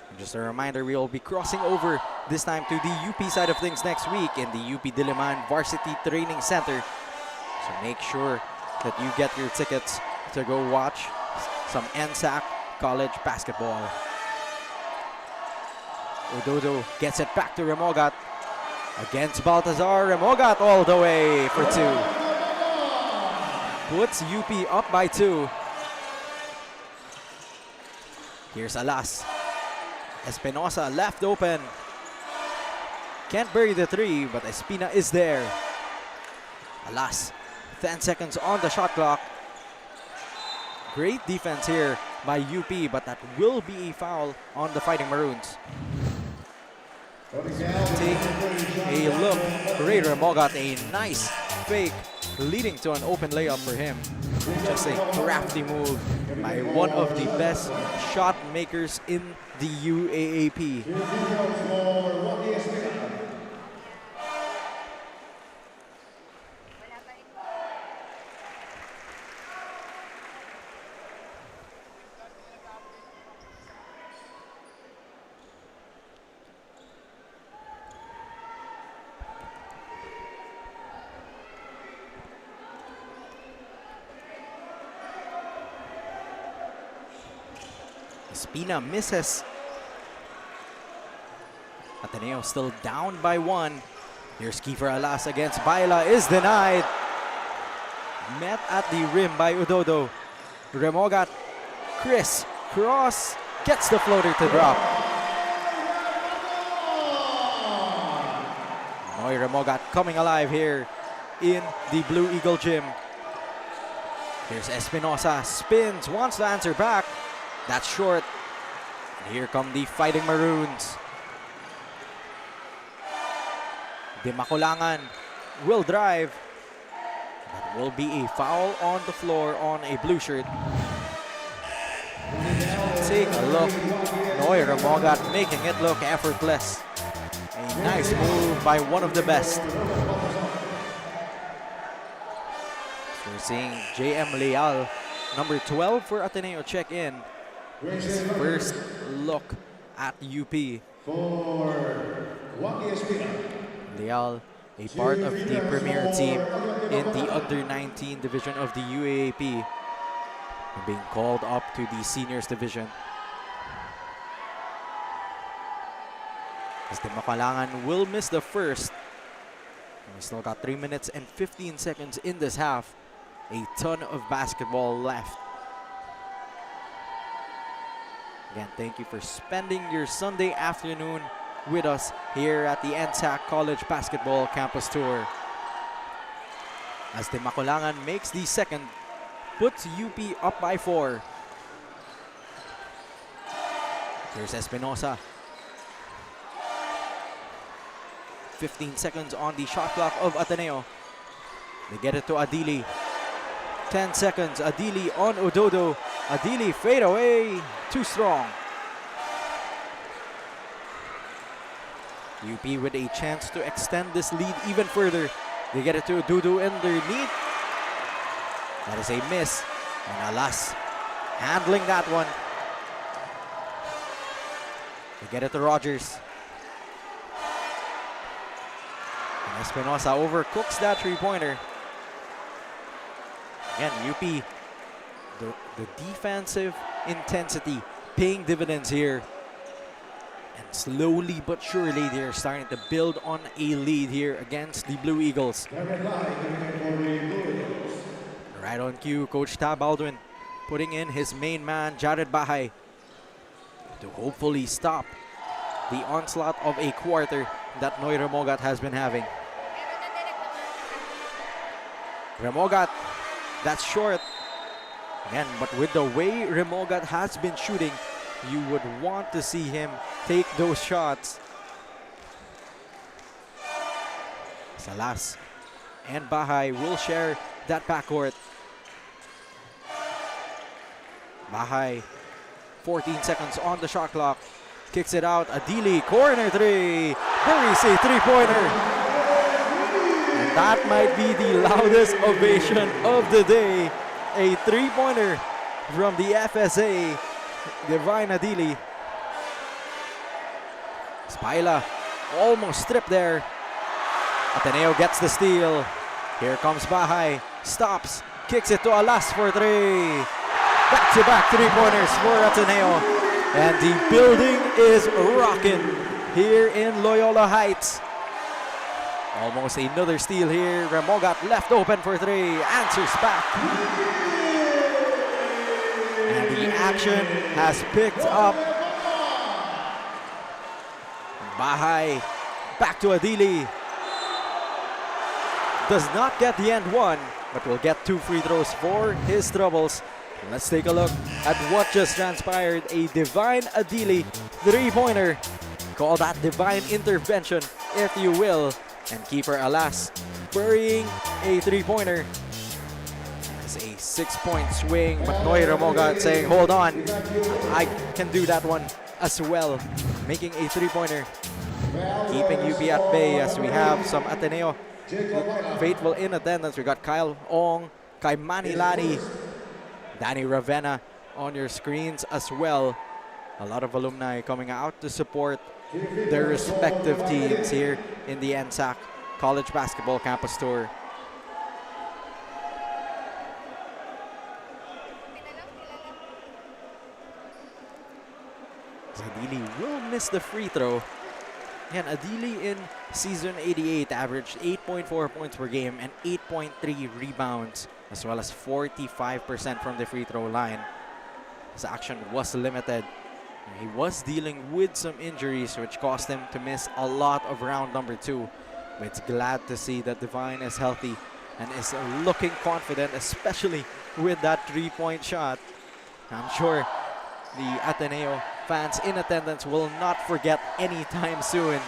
And just a reminder, we will be crossing over this time to the UP side of things next week in the UP Diliman Varsity Training Center. So make sure that you get your tickets to go watch some NSAC college basketball. Ododo gets it back to Remogat. Against Baltazar, Remogat all the way for two. Puts UP up by 2. Here's Alas. Espinosa left open. Can't bury the 3, but Espina is there. Alas, 10 seconds on the shot clock. Great defense here by UP, but that will be a foul on the Fighting Maroons. Take a look. Ray Remogat, a nice fake leading to an open layup for him. Just a crafty move by one of the best shot makers in the UAAP. Espina misses. Ateneo still down by 1. Here's Kiefer Alas against Baila, is denied. Met at the rim by Udodo. Remogat, Chris, cross, gets the floater to drop. Noy Remogat coming alive here in the Blue Eagle gym. Here's Espinosa, spins, wants to answer back. That's short. And here come the Fighting Maroons. Di Makulangan will drive. That will be a foul on the floor on a blue shirt. Take a look. Noy Remogat making it look effortless. A nice move by one of the best. So we're seeing JM Leal, number 12 for Ateneo, check in. His first look at UP. Leal, a part of the premier team in the under-19 division of the UAAP, being called up to the seniors division. As the Makalangan will miss the first. We still got 3 minutes and 15 seconds in this half. A ton of basketball left. Again, thank you for spending your Sunday afternoon with us here at the NSAC College Basketball Campus Tour. As the Makulangan makes the second, puts UP up by 4. Here's Espinosa. 15 seconds on the shot clock of Ateneo. They get it to Adili. 10 seconds, Adili on Udodo. Adili fade away, too strong. UP with a chance to extend this lead even further. They get it to Udodo underneath. That is a miss. And Alas handling that one. They get it to Rogers. And Espinosa overcooks that three-pointer. Again, UP, the defensive intensity paying dividends here. And slowly but surely, they're starting to build on a lead here against the Blue Eagles. Right on cue, Coach Tab Baldwin putting in his main man, Jared Bahay, to hopefully stop the onslaught of a quarter that Noy Remogat has been having. Remogat, that's short. Again, but with the way Remogat has been shooting, you would want to see him take those shots. Salas and Bahay will share that backcourt. Bahay, 14 seconds on the shot clock. Kicks it out. Adili, corner three. Buries a three-pointer. And that might be the loudest ovation of the day. A three-pointer from the FSA, Divine Adili. Spaila almost stripped there. Ateneo gets the steal. Here comes Bahay. Stops. Kicks it to Alas for three. Back-to-back three-pointers for Ateneo. And the building is rocking here in Loyola Heights. Almost another steal here. Remogat left open for three. Answers back. And the action has picked up. Bahay back to Adili. Does not get the end one, but will get 2 free throws for his troubles. Let's take a look at what just transpired. A Divine Adili three-pointer. Call that divine intervention, if you will. And keeper Alas burying a three-pointer. It's a 6-point swing, but Noy Remogat saying, hold on, I can do that one as well. Making a three-pointer. Keeping UP at bay as we have some Ateneo faithful in attendance. We got Kyle Ong, Kay Manilani, Danny Ravenna on your screens as well. A lot of alumni coming out to support their respective teams here in the NSAC College Basketball Campus Tour. Adili will miss the free throw. Again, Adili in season 88 averaged 8.4 points per game and 8.3 rebounds, as well as 45% from the free throw line. His action was limited. He was dealing with some injuries, which caused him to miss a lot of round number 2. But it's glad to see that Divine is healthy and is looking confident, especially with that 3-point shot. I'm sure the Ateneo fans in attendance will not forget anytime soon.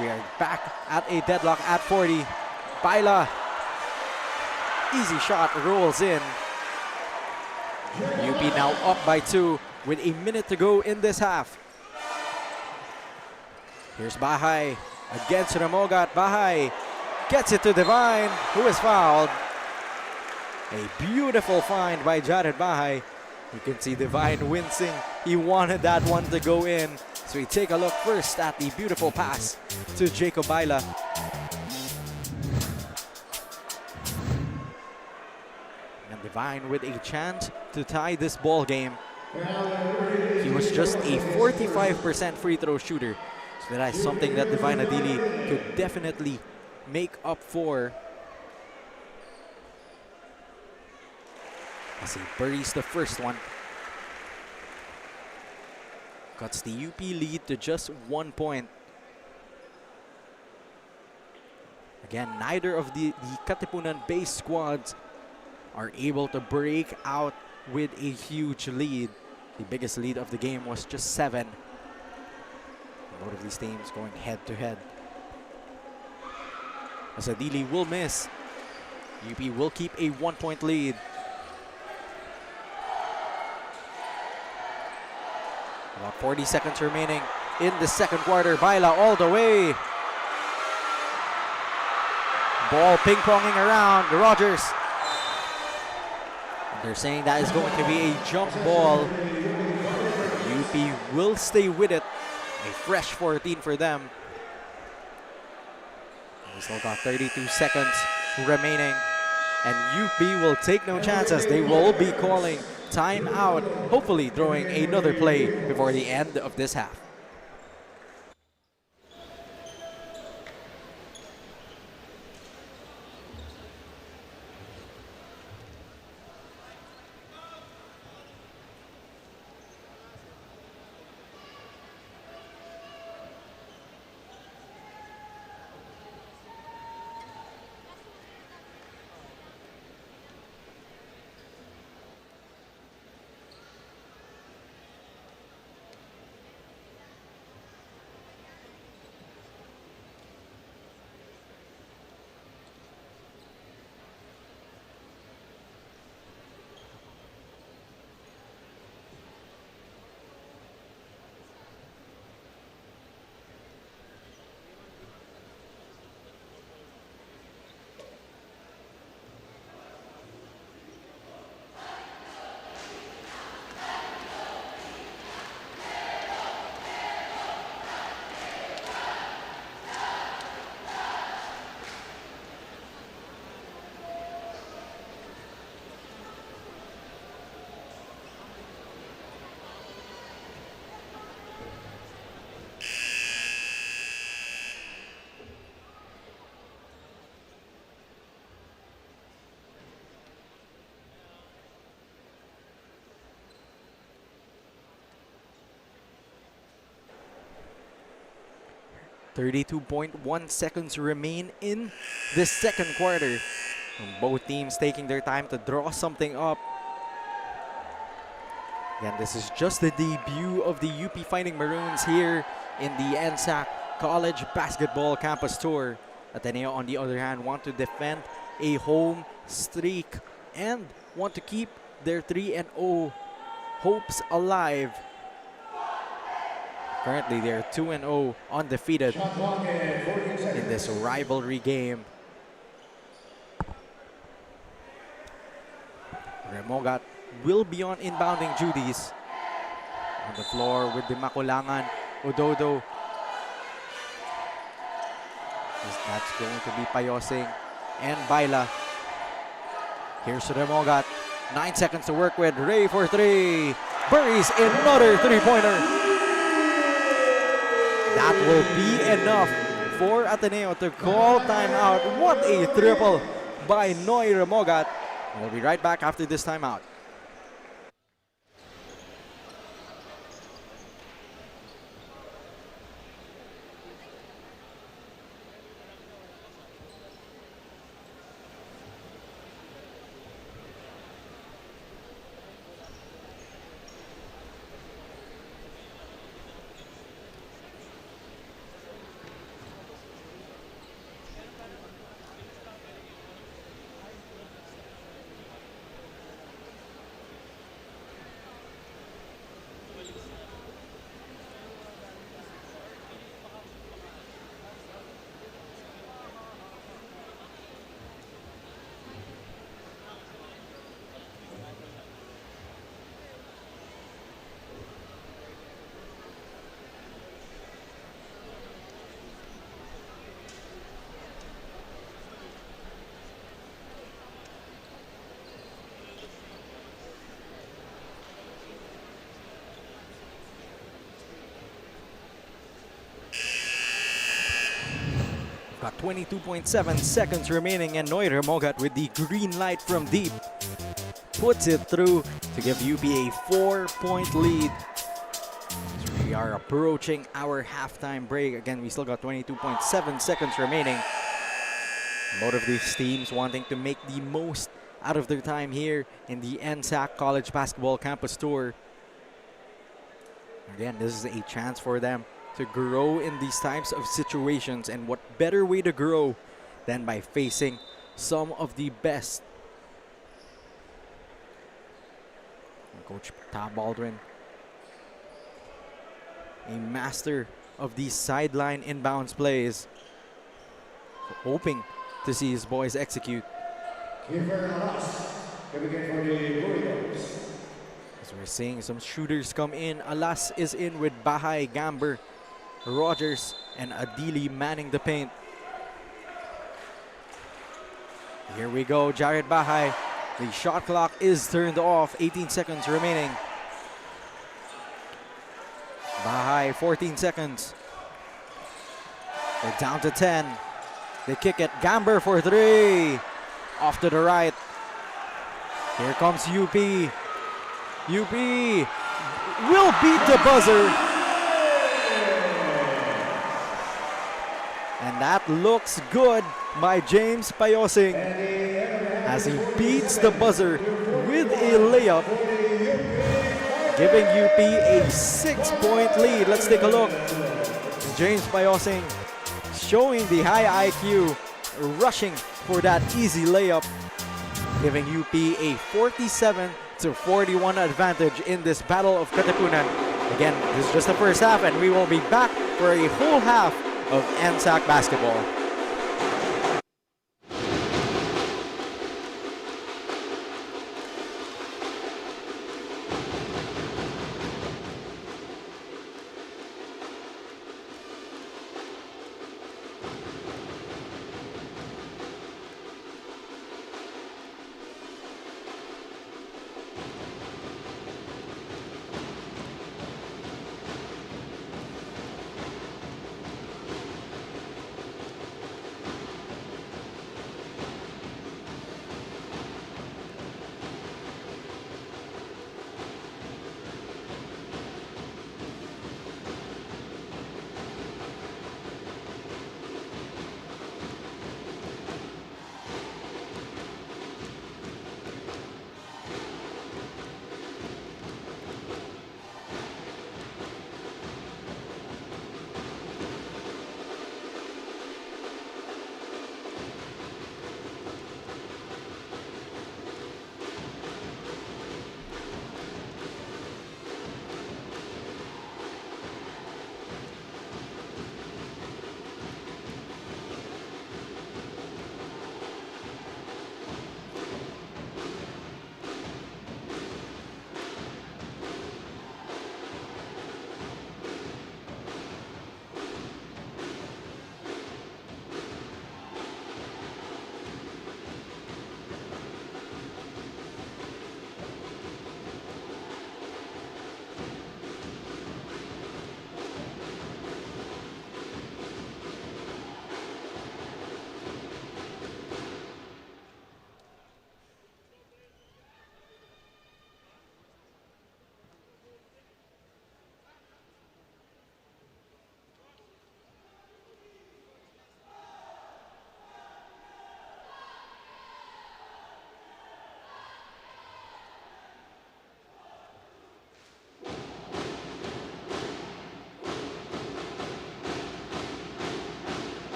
We are back at a deadlock at 40. Baila, easy shot, rolls in. UP now up by 2 with a minute to go in this half. Here's Bahay against Ramogat. Bahay gets it to Divine, who is fouled. A beautiful find by Jared Bahay. You can see Divine wincing. He wanted that one to go in. So we take a look first at the beautiful pass to Jacob Baila. And Divine with a chance to tie this ball game. He was just a 45% free throw shooter. So that is something that Divine Adili could definitely make up for. As he buries the first one. Cuts the UP lead to just 1 point. Again, neither of the Katipunan-based squads are able to break out with a huge lead. The biggest lead of the game was just 7. Both of these teams going head to head. As Adili will miss, UP will keep a 1-point lead. About 40 seconds remaining in the second quarter. Baila all the way. Ball ping-ponging around. Rogers. And they're saying that is going to be a jump ball. UP will stay with it. A fresh 14 for them. We still got 32 seconds remaining. And UP will take no chances. They will be calling timeout, hopefully throwing another play before the end of this half. .1 seconds remain in this second quarter. And both teams taking their time to draw something up. Again, this is just the debut of the UP Fighting Maroons here in the NSAC College Basketball Campus Tour. Ateneo, on the other hand, want to defend a home streak and want to keep their 3-0 hopes alive. Currently, they're 2-0 undefeated in this rivalry game. Remogat will be on inbounding duties. On the floor with the Makulangan, Ododo. That's going to be Payosing and Baila. Here's Remogat. 9 seconds to work with. Ray for 3. Buries another 3-pointer. That will be enough for Ateneo to call timeout. What a triple by Noy Remogat. We'll be right back after this timeout. Got 22.7 seconds remaining, and Noy Remogat with the green light from deep puts it through to give UP a 4-point lead. So we are approaching our halftime break. Again, we still got 22.7 seconds remaining. Both of these teams wanting to make the most out of their time here in the NSAC College Basketball Campus Tour. Again, this is a chance for them to grow in these types of situations, and what better way to grow than by facing some of the best. And Coach Tom Baldwin, a master of these sideline inbounds plays, hoping to see his boys execute. As we're seeing some shooters come in, Alas is in with Bahay, Gamber, Rogers, and Adili manning the paint. Here we go, Jared Bahay. The shot clock is turned off, 18 seconds remaining. Bahay, 14 seconds. They're down to 10. They kick it, Gamber for 3. Off to the right. Here comes UP. UP will beat the buzzer. And that looks good by James Payosing as he beats the buzzer with a layup, giving UP a 6-point lead. Let's take a look. James Payosing showing the high IQ, rushing for that easy layup, giving UP a 47-41 advantage in this Battle of Katipunan. Again, this is just the first half, and we will be back for a whole half of NSAC basketball.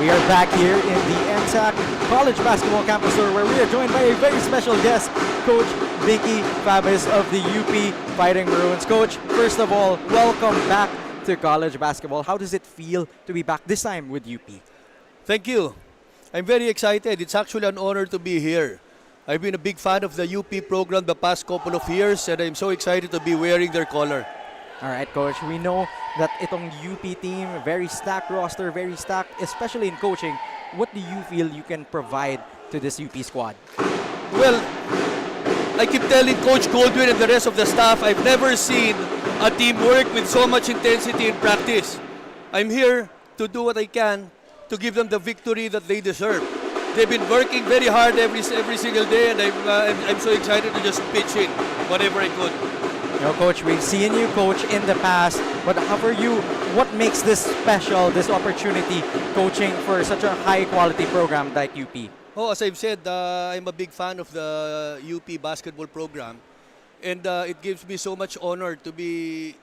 We are back here in the NSAC College Basketball Campus Tour, where we are joined by a very special guest, Coach Vicky Fabis of the UP Fighting Maroons. Coach, first of all, welcome back to college basketball. How does it feel to be back this time with UP? Thank you. I'm very excited. It's actually an honor to be here. I've been a big fan of the UP program the past couple of years, and I'm so excited to be wearing their color. All right, Coach. We know that itong UP team, very stacked roster, very stacked, especially in coaching. What do you feel you can provide to this UP squad? Well, I keep telling Coach Goldwyn and the rest of the staff, I've never seen a team work with so much intensity in practice. I'm here to do what I can to give them the victory that they deserve. They've been working very hard every single day, and I'm so excited to just pitch in whatever I could. You know, Coach, we've seen you coach in the past, but for you, what makes this special, this opportunity, coaching for such a high-quality program like UP? Oh, as I've said, I'm a big fan of the UP basketball program, and it gives me so much honor to be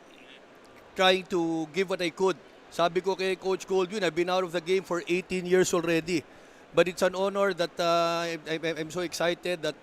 trying to give what I could. Sabi ko kay Coach Goldwyn, I've been out of the game for 18 years already. But it's an honor that I'm so excited that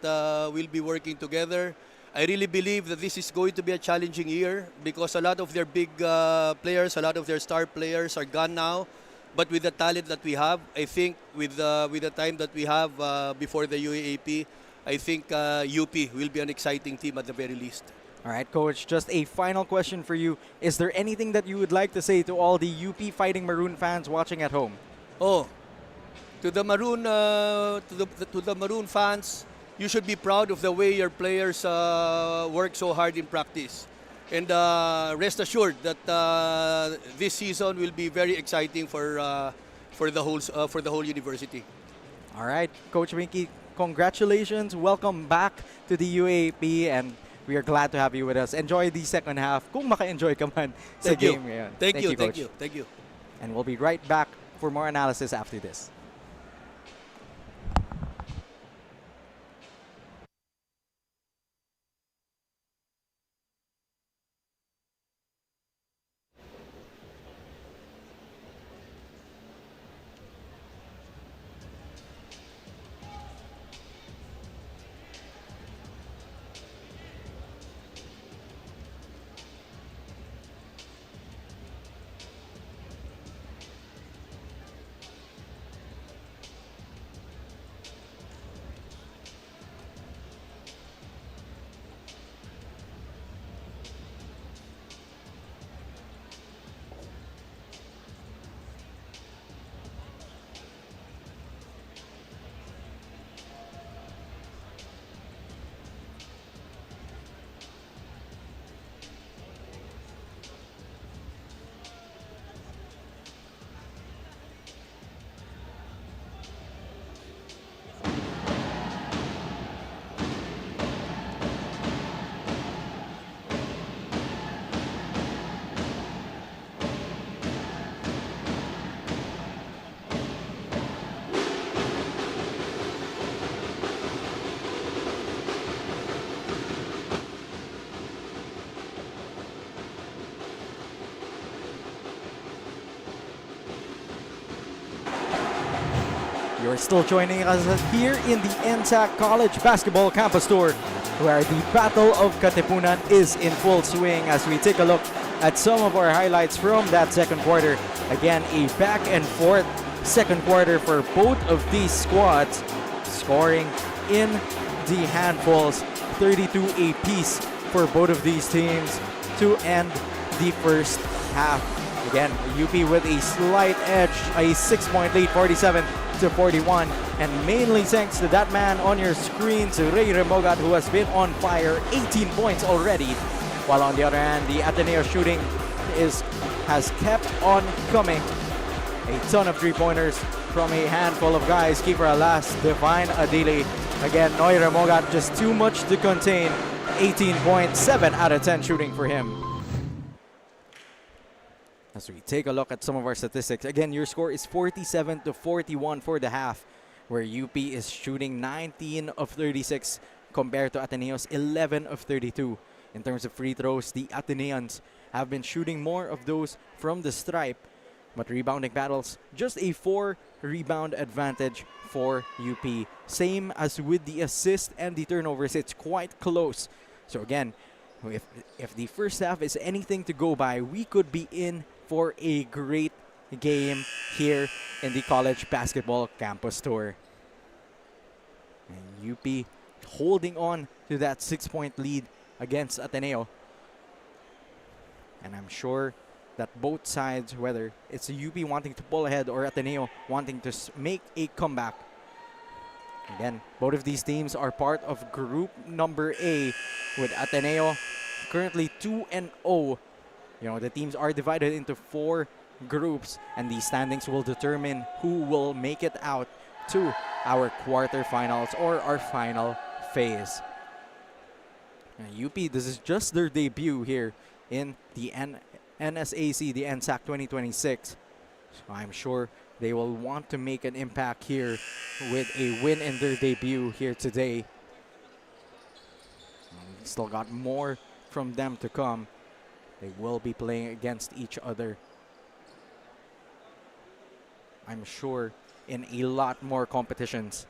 we'll be working together. I really believe that this is going to be a challenging year because a lot of their big players, a lot of their star players are gone now. But with the talent that we have, I think with the time that we have before the UAAP, I think UP will be an exciting team at the very least. All right, Coach, just a final question for you. Is there anything that you would like to say to all the UP Fighting Maroon fans watching at home? Oh, to the Maroon fans, you should be proud of the way your players work so hard in practice. And rest assured that this season will be very exciting for the whole university. All right, Coach Winky, congratulations. Welcome back to the UAP, and we are glad to have you with us. Enjoy the second half. Kung maka-enjoy ka man sa Thank you. game ngayon. Thank you, Coach. thank you. And we'll be right back for more analysis after this. You're still joining us here in the NSAC College Basketball Campus Tour, where the Battle of Katipunan is in full swing as we take a look at some of our highlights from that second quarter. Again, a back and forth second quarter for both of these squads, scoring in the handfuls, 32 apiece for both of these teams to end the first half. Again, UP with a slight edge, a 6-point lead, 47-41, and mainly thanks to that man on your screen, to Ray Remogat, who has been on fire, 18 points already. While on the other hand, the Ateneo shooting has kept on coming. A ton of three-pointers from a handful of guys. Keeper Alas, Divine Adili. Again, Noy Remogat just too much to contain. 18 points, 7 out of 10 shooting for him. As we take a look at some of our statistics, again, your score is 47-41 for the half, where UP is shooting 19 of 36 compared to Ateneo's 11 of 32. In terms of free throws, the Ateneans have been shooting more of those from the stripe, But rebounding battles, just a 4 rebound advantage for UP. Same as with the assist and the turnovers, it's quite close. So again, if the first half is anything to go by, we could be in for a great game here in the college basketball campus tour. And UP holding on to that 6-point lead against Ateneo. And I'm sure that both sides, whether it's UP wanting to pull ahead or Ateneo wanting to make a comeback. Again, both of these teams are part of group number A, with Ateneo currently 2-0. You know, the teams are divided into 4 groups, and the standings will determine who will make it out to our quarterfinals or our final phase. And UP, this is just their debut here in the NSAC, the NSAC 2026. So I'm sure they will want to make an impact here with a win in their debut here today. We still got more from them to come. They will be playing against each other, I'm sure, in a lot more competitions.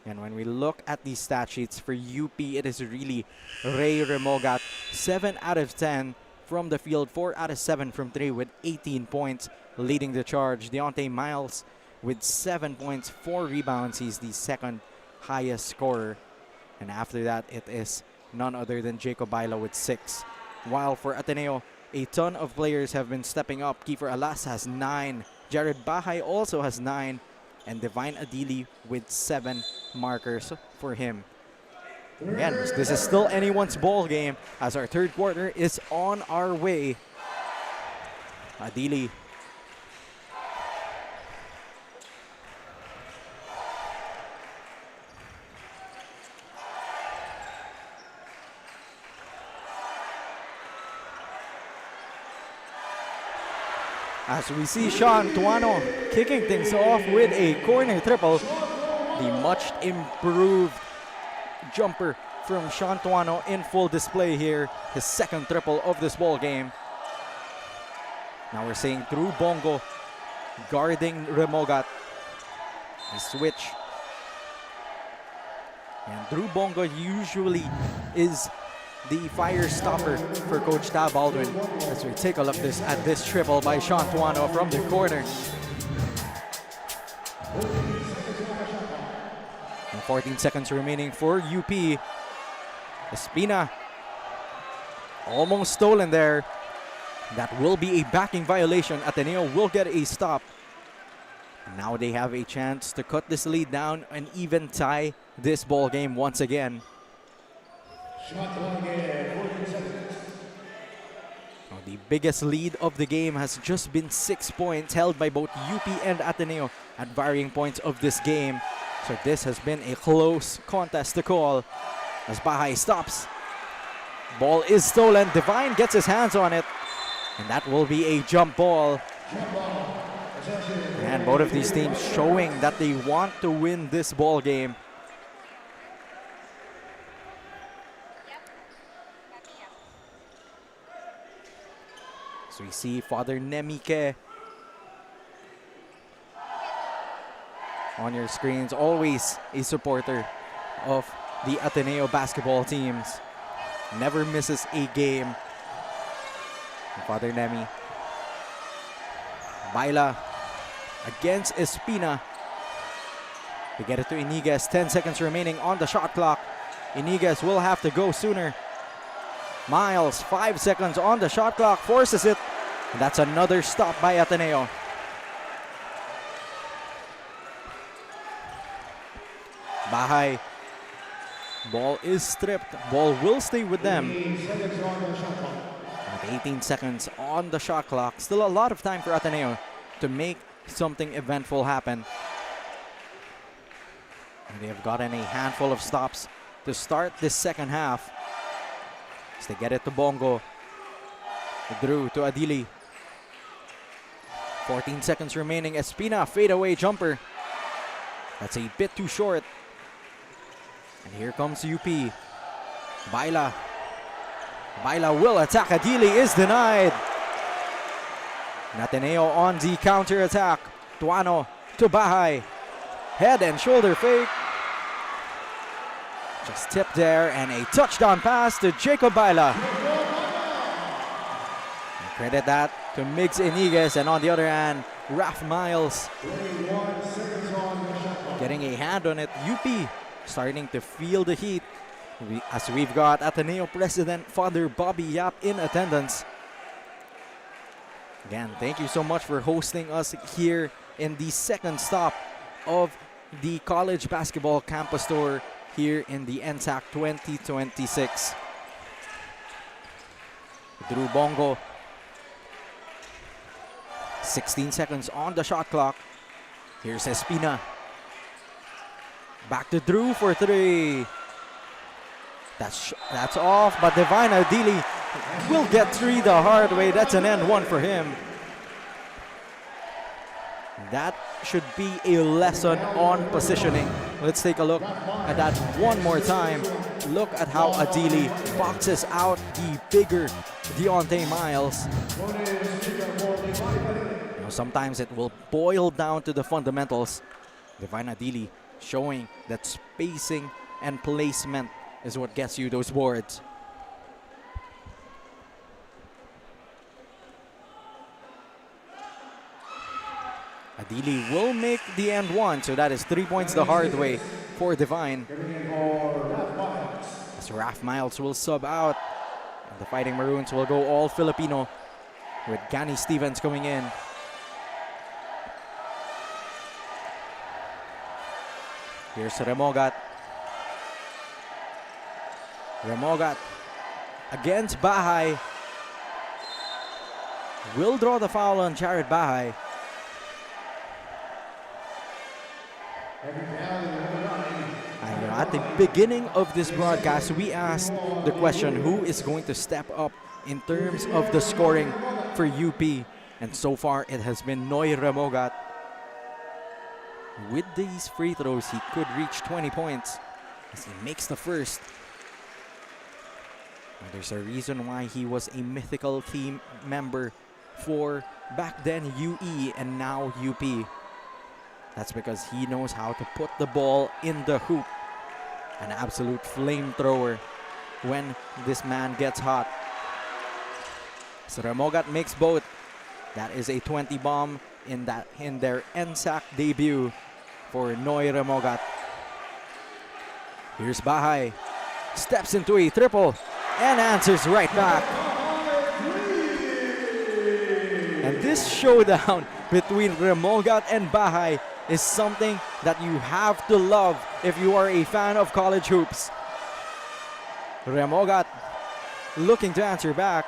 And when we look at the stat sheets for UP, it is really Ray Remogat, 7 out of 10 from the field, 4 out of 7 from 3 with 18 points, leading the charge. Deontay Miles with 7 points, 4 rebounds. He's the second highest scorer. And after that, it is none other than Jacob Baila with 6. While for Ateneo, a ton of players have been stepping up. Kiefer Alas has 9. Jared Bahay also has 9. And Divine Adili with 7 markers for him. Again, this is still anyone's ball game as our third quarter is on our way. Adili. As we see Sean Tuano kicking things off with a corner triple. The much improved jumper from Sean Tuano in full display here. His second triple of this ball game. Now we're seeing Drew Bongo guarding Remogat. A switch. And Drew Bongo usually is the fire stopper for Coach Tab Baldwin. As we take a look at this triple by Sean Tuano from the corner. And 14 seconds remaining for UP. Espina almost stolen there. That will be a backing violation. Ateneo will get a stop. Now they have a chance to cut this lead down and even tie this ball game once again. Now, the biggest lead of the game has just been 6 points, held by both UP and Ateneo at varying points of this game. So this has been a close contest to call as Bahay stops. Ball is stolen. Divine gets his hands on it. And that will be a jump ball. And both of these teams showing that they want to win this ball game. So we see Father Nemike on your screens, always a supporter of the Ateneo basketball teams. Never misses a game. And Father Nemi. Baila against Espina. They get it to Iniguez. 10 seconds remaining on the shot clock. Iniguez will have to go sooner. Miles, 5 seconds on the shot clock, forces it. And that's another stop by Ateneo. Bahay. Ball is stripped. Ball will stay with them. With 18 seconds on the shot clock. Still a lot of time for Ateneo to make something eventful happen. And they have gotten a handful of stops to start this second half. As they get it to Bongo. Drew to Adili. 14 seconds remaining. Espina, fadeaway jumper. That's a bit too short. And here comes UP. Baila. Baila will attack. Adili is denied. Ateneo on the counter attack. Tuano to Bahay. Head and shoulder fake. Just tipped there and a touchdown pass to Jacob Baila. And credit that to Migs Iniguez, and on the other hand, Raf Miles getting a hand on it. UP starting to feel the heat as we've got Ateneo President Father Bobby Yap in attendance. Again, thank you so much for hosting us here in the second stop of the college basketball campus tour here in the NSAC 2026. Drew Bongo. 16 seconds on the shot clock. Here's Espina. Back to Drew for three. That's off, but Divine Adili will get three the hard way. That's an end one for him. That should be a lesson on positioning. Let's take a look at that one more time. Look at how Adili boxes out the bigger Deontay Miles. You know, sometimes it will boil down to the fundamentals. Divine Adili showing that spacing and placement is what gets you those boards. Adili will make the end one, so that is 3 points the hard way for Divine. As Raf Miles will sub out, and the Fighting Maroons will go all Filipino with Gani Stevens coming in. Here's Remogat. Remogat against Bahay. Will draw the foul on Jared Bahay. At the beginning of this broadcast, we asked the question, who is going to step up in terms of the scoring for UP? And so far, it has been Noy Remogat. With these free throws, he could reach 20 points as he makes the first. And there's a reason why he was a mythical team member for back then UE and now UP. That's because he knows how to put the ball in the hoop. An absolute flamethrower when this man gets hot. So Remogat makes both. That is a 20 bomb in their NSAC debut for Noy Remogat. Here's Bahay. Steps into a triple and answers right back. And this showdown between Remogat and Bahay is something that you have to love if you are a fan of college hoops. Remogat looking to answer back.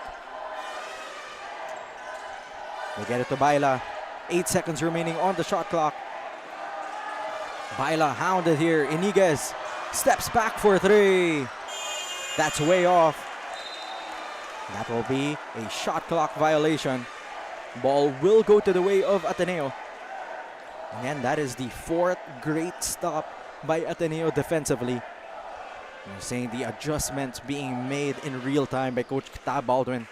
They get it to Baila. 8 seconds remaining on the shot clock. Baila hounded here. Iniguez steps back for three. That's way off. That will be a shot clock violation. Ball will go to the way of Ateneo. And that is the fourth great stop by Ateneo defensively. You're saying the adjustments being made in real time by Coach Tab Baldwin.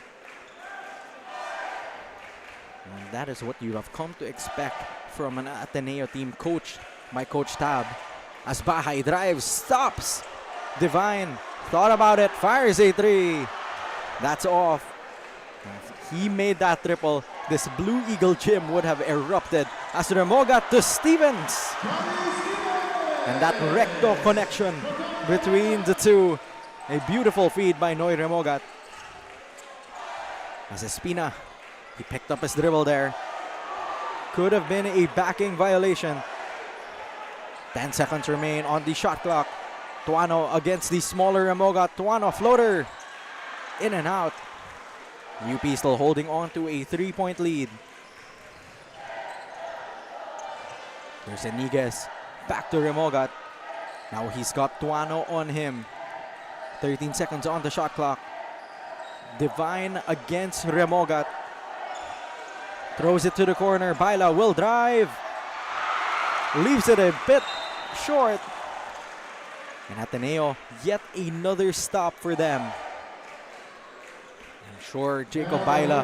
And that is what you have come to expect from an Ateneo team coached by Coach Tab. As Bahay drives, stops. Divine thought about it, fires a three. That's off. If he made that triple, this Blue Eagle gym would have erupted. As Remogat to Stevens. And that recto connection between the two. A beautiful feed by Noy Remogat. As Espina, he picked up his dribble there. Could have been a backing violation. 10 seconds remain on the shot clock. Tuano against the smaller Remogat. Tuano floater. In and out. UP still holding on to a 3-point lead. There's Iniguez. Back to Remogat. Now he's got Tuano on him. 13 seconds on the shot clock. Divine against Remogat. Throws it to the corner. Baila will drive. Leaves it a bit short. And Ateneo, yet another stop for them. I'm sure Jacob Baila,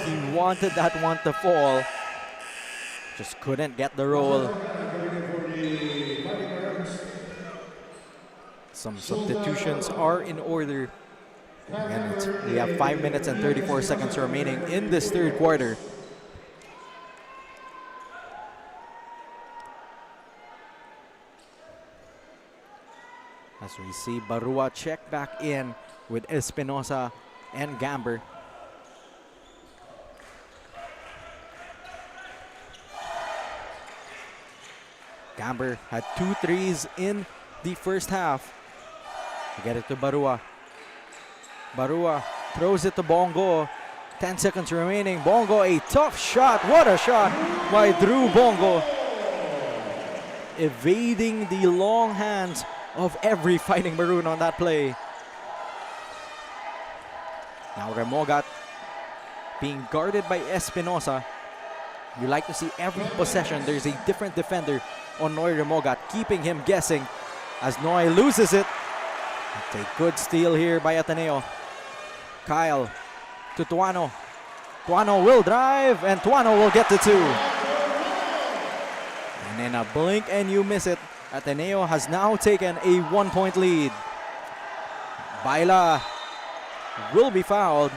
he wanted that one to fall. Just couldn't get the roll. Some substitutions are in order. Again, we have 5 minutes and 34 seconds remaining in this third quarter. As we see Barua check back in with Espinosa and Gamber. Gamber had 2 threes in the first half. To get it to Barua. Barua throws it to Bongo. 10 seconds remaining. Bongo, a tough shot. What a shot by Drew Bongo. Evading the long hands of every Fighting Maroon on that play. Now Remogat being guarded by Espinosa. You like to see every possession there's a different defender on Noy Remogat, keeping him guessing as Noy loses it. It's a good steal here by Ateneo. Kyle to Tuano. Tuano will drive and Tuano will get the 2. And in a blink and you miss it, Ateneo has now taken a 1-point lead. Baila will be fouled.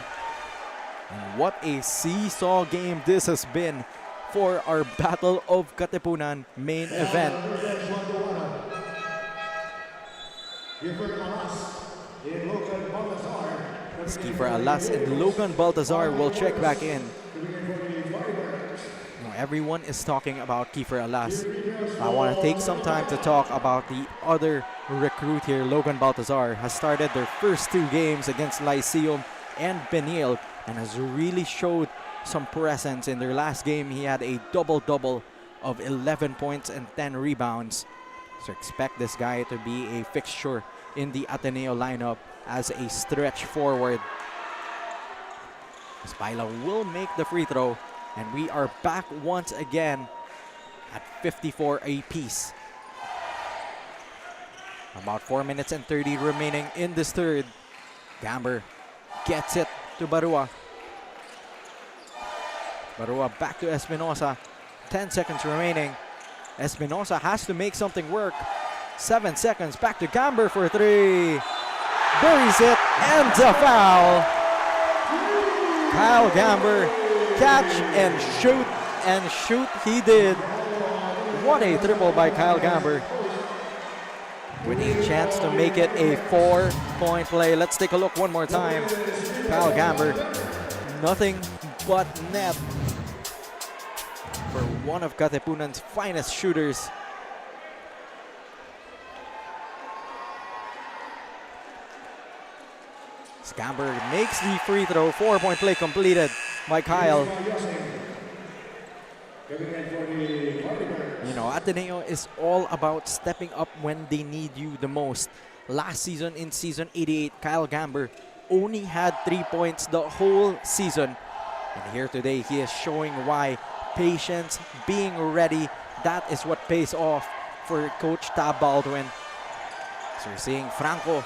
And what a seesaw game this has been for our Battle of Katipunan main event. Kiefer Alas and Logan Baltazar will check back in. Everyone is talking about Kiefer Alas. I want to take some time to talk about the other recruit here. Logan Baltazar has started their first 2 games against Lyceum and Benil and has really showed some presence. In their last game, he had a double-double of 11 points and 10 rebounds. So expect this guy to be a fixture in the Ateneo lineup as a stretch forward. Baila will make the free throw. And we are back once again at 54 apiece. About 4 minutes and 30 remaining in this third. Gamber gets it to Barua. Barua back to Espinosa. 10 seconds remaining. Espinosa has to make something work. 7 seconds. Back to Gamber for 3. Buries it and a foul. Kyle Gamber. Catch and shoot he did. What a triple by Kyle Gamber. With a chance to make it a 4-point play. Let's take a look one more time. Kyle Gamber, nothing but net for one of Katipunan's finest shooters. Gamber makes the free throw. 4-point play completed by Kyle. You know, Ateneo is all about stepping up when they need you the most. Last season, in season 88, Kyle Gamber only had 3 points the whole season. And here today, he is showing why patience, being ready, that is what pays off for Coach Tab Baldwin. So you're seeing Franco.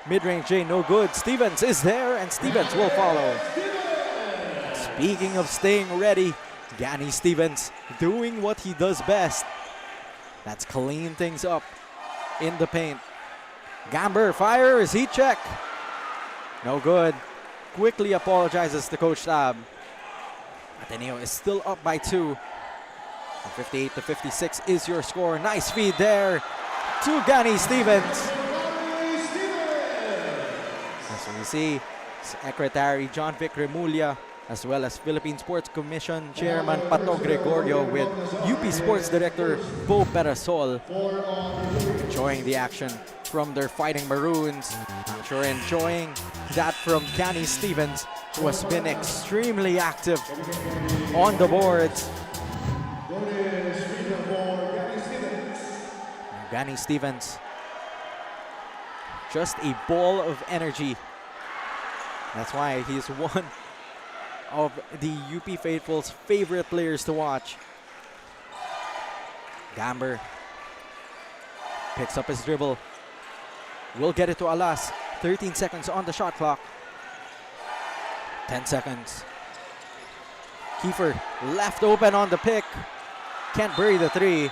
Mid-range J, no good. Stevens is there, and Stevens will follow. Speaking of staying ready, Gani Stevens doing what he does best. That's clean things up in the paint. Gamber fires, heat check. No good. Quickly apologizes to Coach Tab. Ateneo is still up by 2. 58 to 56 is your score. Nice feed there to Gani Stevens. As we see, Secretary John Vic Remulla, as well as Philippine Sports Commission Chairman Pato Gregorio with UP Sports Director Bo Perasol enjoying the action from their Fighting Maroons. I'm sure enjoying that from Gani Stevens, who has been extremely active on the boards. Gani Stevens, just a ball of energy. That's why he's one of the UP Faithful's favorite players to watch. Gamber picks up his dribble. Will get it to Alas. 13 seconds on the shot clock. 10 seconds. Kiefer left open on the pick. Can't bury the three.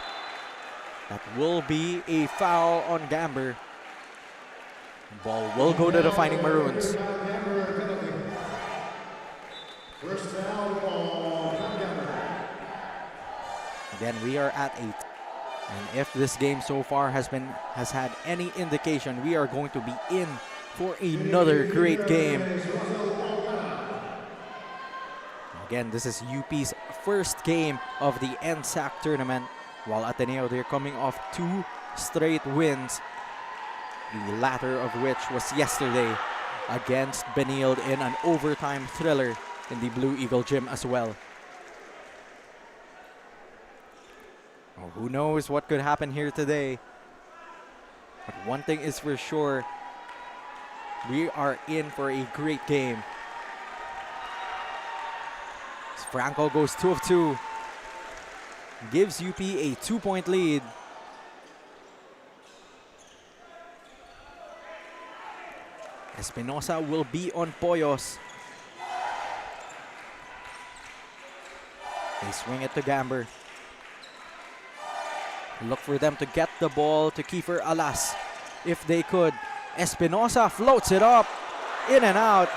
That will be a foul on Gamber. Ball will go to the Fighting Maroons. First foul on Gamber. Again, we are at 8. And if this game so far has had any indication, we are going to be in for another great game. Again, this is UP's first game of the NSAC tournament, while Ateneo, they're coming off 2 straight wins, the latter of which was yesterday against Benilde in an overtime thriller in the Blue Eagle Gym as well. Oh, who knows what could happen here today? But one thing is for sure, we are in for a great game. As Franco goes 2 of 2. Gives UP a 2-point lead. Espinosa will be on Poyos. They swing it to Gamber. Look for them to get the ball to Kiefer Alas if they could. Espinosa floats it up, in and out.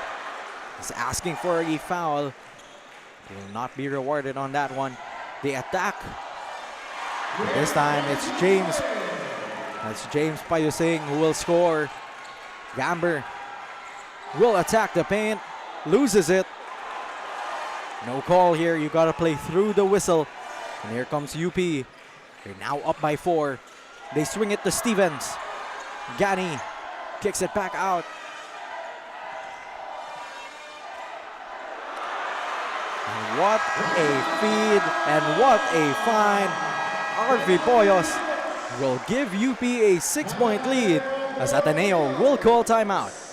He's asking for a foul. Will not be rewarded on that one. They attack. But this time it's James. That's James Payusing who will score. Gamber will attack the paint, loses it. No call here. You gotta play through the whistle. And here comes UP. They're now up by 4. They swing it to Stevens. Gani kicks it back out. And what a feed and what a find. RV Poyos will give UP a 6-point lead as Ateneo will call timeout.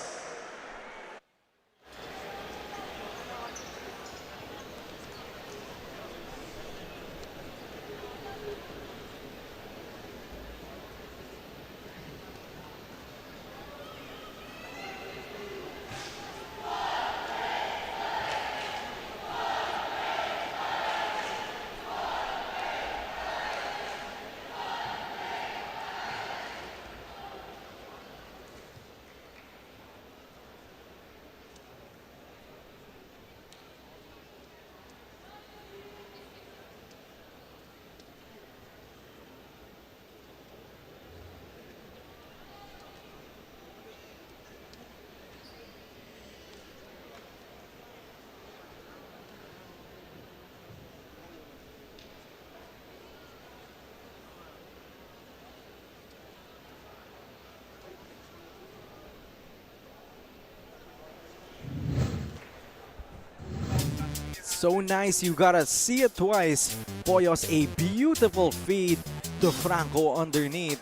So nice, you gotta see it twice. Poyos, a beautiful feed to Franco underneath.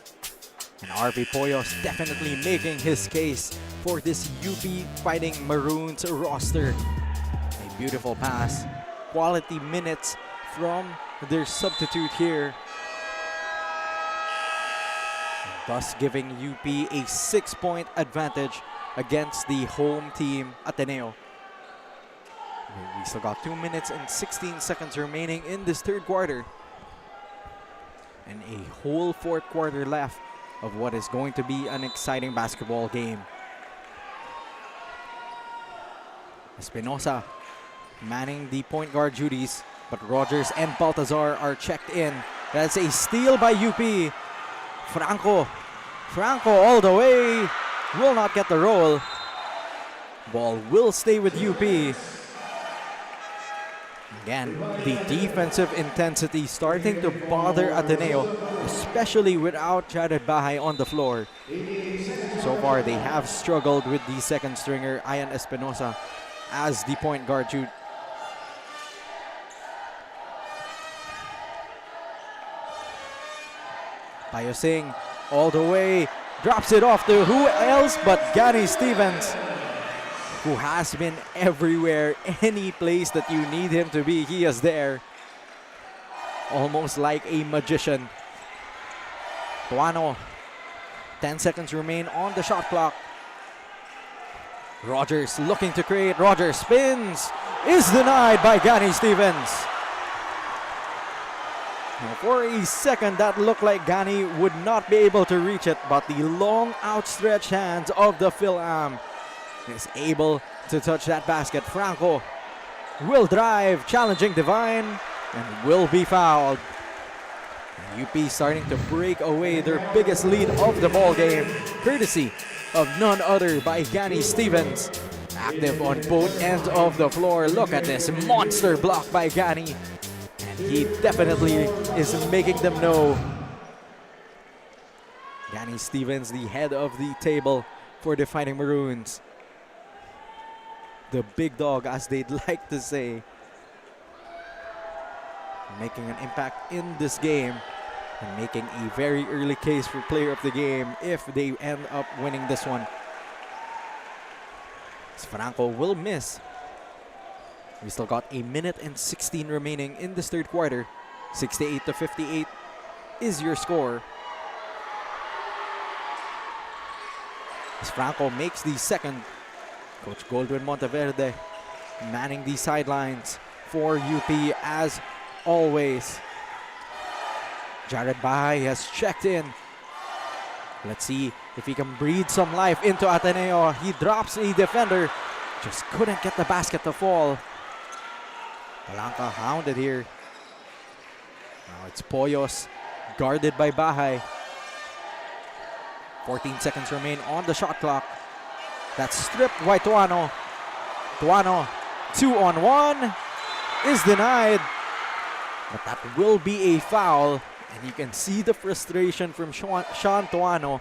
And RP Poyos definitely making his case for this UP Fighting Maroons roster. A beautiful pass. Quality minutes from their substitute here. Thus giving UP a 6-point advantage against the home team, Ateneo. We still got 2 minutes and 16 seconds remaining in this third quarter. And a whole fourth quarter left of what is going to be an exciting basketball game. Espinosa manning the point guard duties, but Rogers and Baltazar are checked in. That's a steal by UP. Franco all the way, will not get the roll. Ball will stay with UP. Again, the defensive intensity starting to bother Ateneo, especially without Jared Bahay on the floor. So far, they have struggled with the second stringer, Ian Espinosa, as the point guard shoot. Payosing all the way, drops it off to who else but Gani Stevens, who has been everywhere, any place that you need him to be, he is there. Almost like a magician. Tuano, 10 seconds remain on the shot clock. Rogers looking to create. Rogers spins. Is denied by Gani Stevens. Now, for a second, that looked like Gani would not be able to reach it, but the long outstretched hands of the Phil-Am is able to touch that basket. Franco will drive, challenging Divine, and will be fouled. And UP starting to break away their biggest lead of the ball game, courtesy of none other by Gani Stevens. Active on both ends of the floor. Look at this monster block by Gani. And he definitely is making them know. Gani Stevens, the head of the table for the Fighting Maroons. The big dog, as they'd like to say. Making an impact in this game and making a very early case for player of the game if they end up winning this one. Franco will miss. We still got a minute and 16 remaining in this third quarter. 68-58 is your score. As Franco makes the second, Coach Goldwyn Monteverde manning the sidelines for UP as always. Jared Bahay has checked in. Let's see if he can breathe some life into Ateneo. He drops a defender. Just couldn't get the basket to fall. Palanca hounded here. Now it's Poyos, guarded by Bahay. 14 seconds remain on the shot clock. That's stripped by Tuano. Tuano, 2-on-1, is denied. But that will be a foul. And you can see the frustration from Sean Tuano,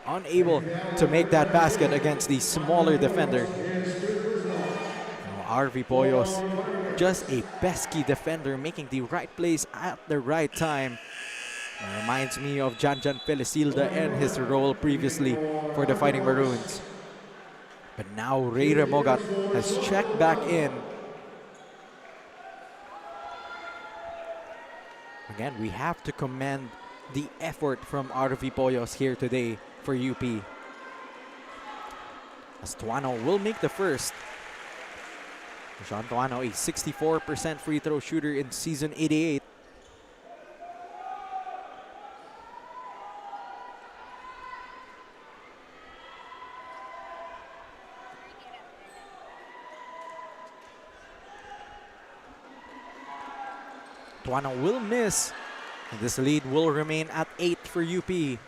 unable to make that basket against the smaller defender. Now, RV Poyos, just a pesky defender, making the right plays at the right time. It reminds me of Janjan Felicilda and his role previously for the Fighting Maroons. But now Ray Remogat has checked back in. Again, we have to commend the effort from RV Poyos here today for UP. As Tuano will make the first. Sean Tuano, a 64% free throw shooter in season 88. Tuano will miss. And this lead will remain at 8 for UP.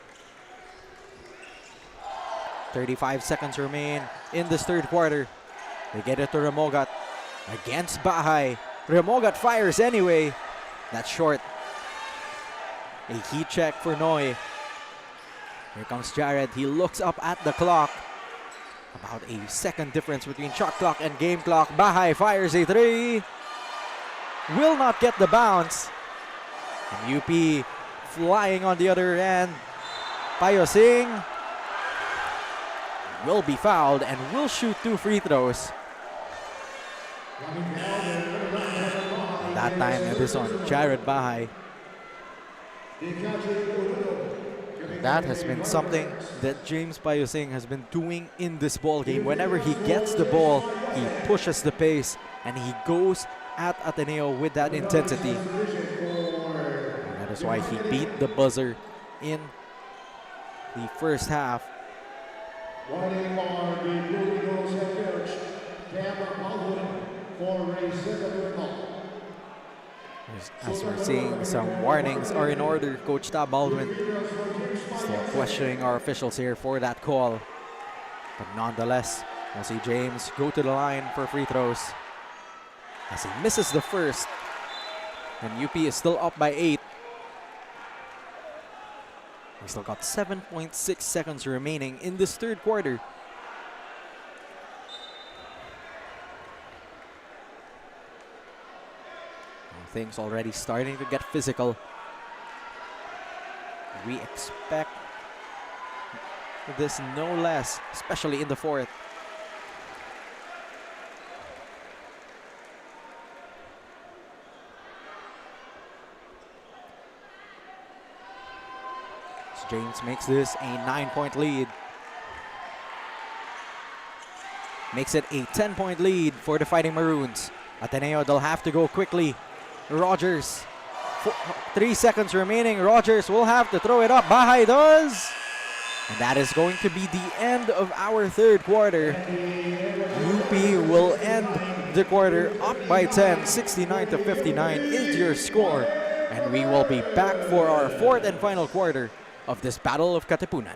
35 seconds remain in this third quarter. They get it to Remogat against Bahay. Remogat fires anyway. That's short. A heat check for Noy. Here comes Jared. He looks up at the clock. About a second difference between shot clock and game clock. Bahay fires a three. Will not get the bounce. And UP flying on the other end. Payosing will be fouled and will shoot 2 free throws. And that time it is on Jared Bahay. That has been something that James Payosing has been doing in this ball game. Whenever he gets the ball, he pushes the pace and he goes at Ateneo with that intensity. And that is why he beat the buzzer in the first half. As we're seeing, some warnings are in order. Coach Tab Baldwin still questioning our officials here for that call. But nonetheless, we'll see James go to the line for free throws. As he misses the first. And UP is still up by 8. We still got 7.6 seconds remaining in this third quarter. Things already starting to get physical. We expect this no less, especially in the fourth. So James makes this a 9-point lead. makes it a 10-point lead for the Fighting Maroons. Ateneo, they'll have to go quickly. Rogers, 3 seconds remaining. Rogers will have to throw it up. Bahay does. And that is going to be the end of our third quarter. UP will end the quarter up by 10. 69 to 59 is your score. And we will be back for our fourth and final quarter of this Battle of Katipunan.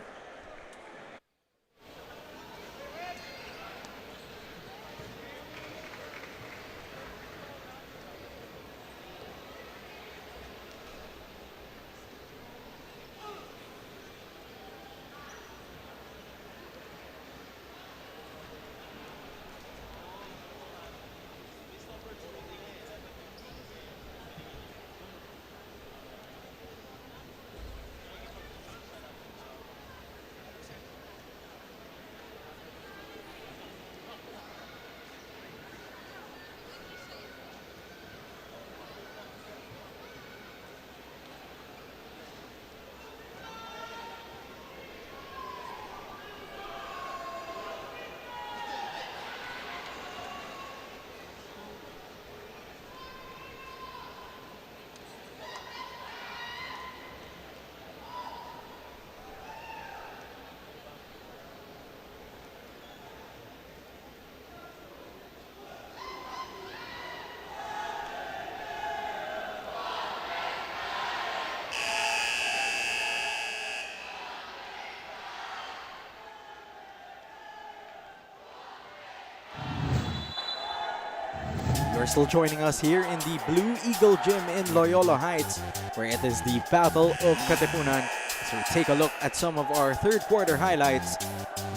You're still joining us here in the Blue Eagle Gym in Loyola Heights, where it is the Battle of Katipunan. So take a look at some of our third quarter highlights.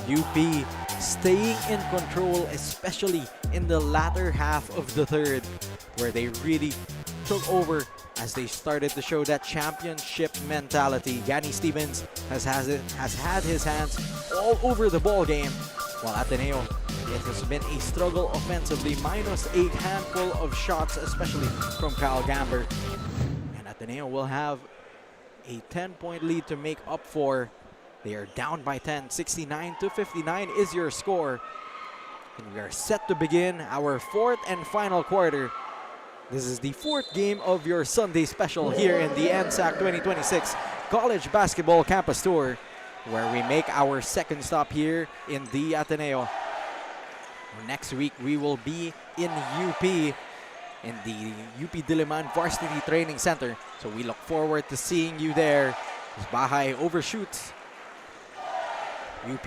UP staying in control, especially in the latter half of the third, where they really took over as they started to show that championship mentality. Yanni Stevens has had his hands all over the ball game, while Ateneo, it has been a struggle offensively, minus a handful of shots, especially from Kyle Gamber. And Ateneo will have a 10-point lead to make up for. They are down by 10. 69 to 59 is your score. And we are set to begin our fourth and final quarter. This is the fourth game of your Sunday special here in the NSAC 2026 College Basketball Campus Tour, where we make our second stop here in the Ateneo. Next week, we will be in UP, in the UP Diliman Varsity Training Center. So we look forward to seeing you there as Bahay overshoots. UP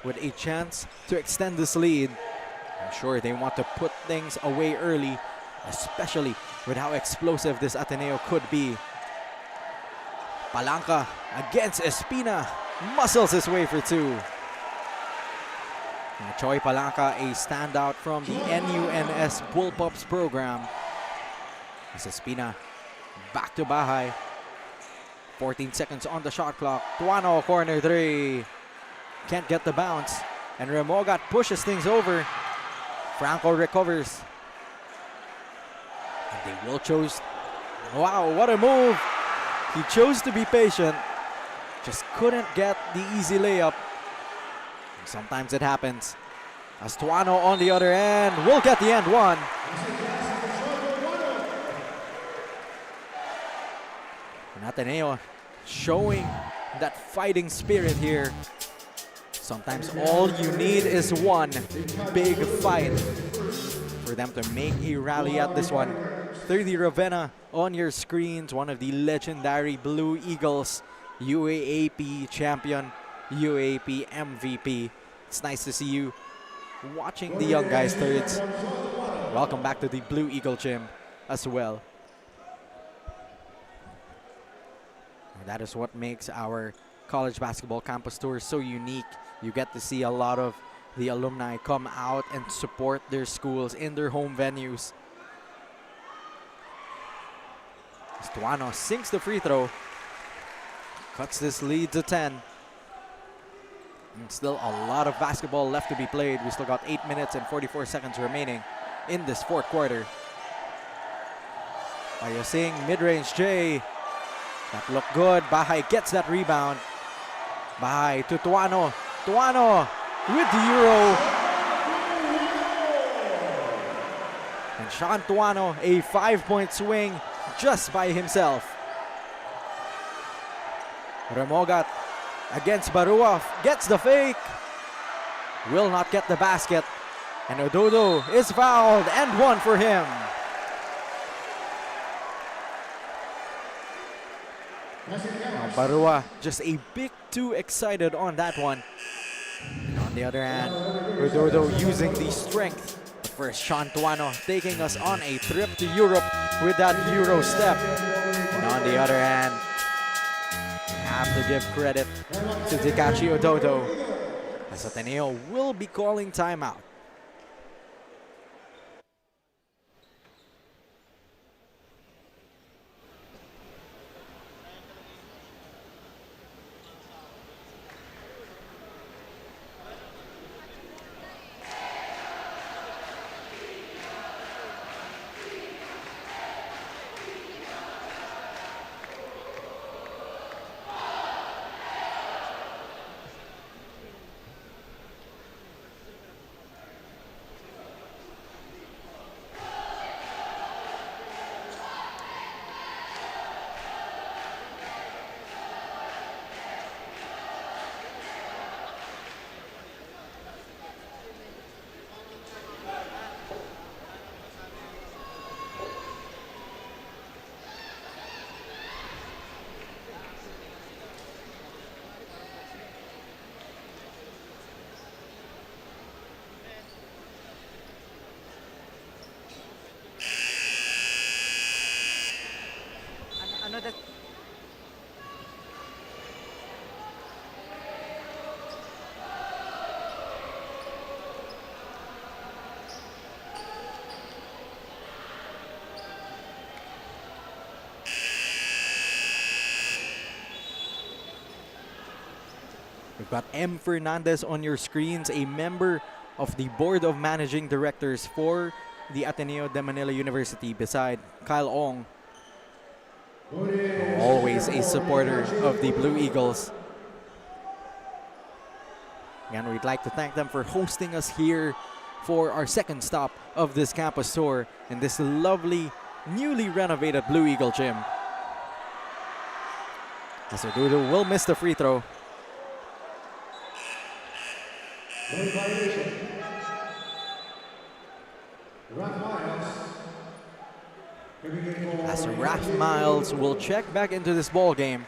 with a chance to extend this lead. I'm sure they want to put things away early, especially with how explosive this Ateneo could be. Palanca against Espina, muscles his way for two. Choi Palanca, a standout from the NUNS Bullpups program. As Espina back to Bahay. 14 seconds on the shot clock. Tuano, corner three. Can't get the bounce. And Remogat pushes things over. Franco recovers. And they will choose. Wow, what a move. He chose to be patient. Just couldn't get the easy layup. Sometimes it happens. As Tuano on the other end will get the end one. And Ateneo showing that fighting spirit here. Sometimes all you need is one big fight for them to make a rally at this one. 30 Ravenna on your screens, one of the legendary Blue Eagles, UAAP champion, UAP MVP. It's nice to see you watching the young guys thirds. Welcome back to the Blue Eagle Gym as well. And that is what makes our college basketball campus tour so unique. You get to see a lot of the alumni come out and support their schools in their home venues. Tuano sinks the free throw, cuts this lead to 10. And still a lot of basketball left to be played. We still got 8 minutes and 44 seconds remaining in this fourth quarter. Ayosing mid-range J. That looked good. Bahay gets that rebound. Bahay to Tuano. Tuano with the Euro. And Shantuano, a 5-point swing just by himself. Remogat against Barua, gets the fake. Will not get the basket. And Ododo is fouled and one for him. Now Barua just a bit too excited on that one. And on the other hand, Ododo using the strength. First, Shantuano taking us on a trip to Europe with that Euro step. And on the other hand, have to give credit to Takashi Ododo, as Ateneo will be calling timeout. We've got M. Fernandez on your screens, a member of the Board of Managing Directors for the Ateneo de Manila University, beside Kyle Ong, always a supporter of the Blue Eagles. Again, we'd like to thank them for hosting us here for our second stop of this campus tour in this lovely, newly renovated Blue Eagle gym. As Ododo will miss the free throw. As Raph Miles will check back into this ball game.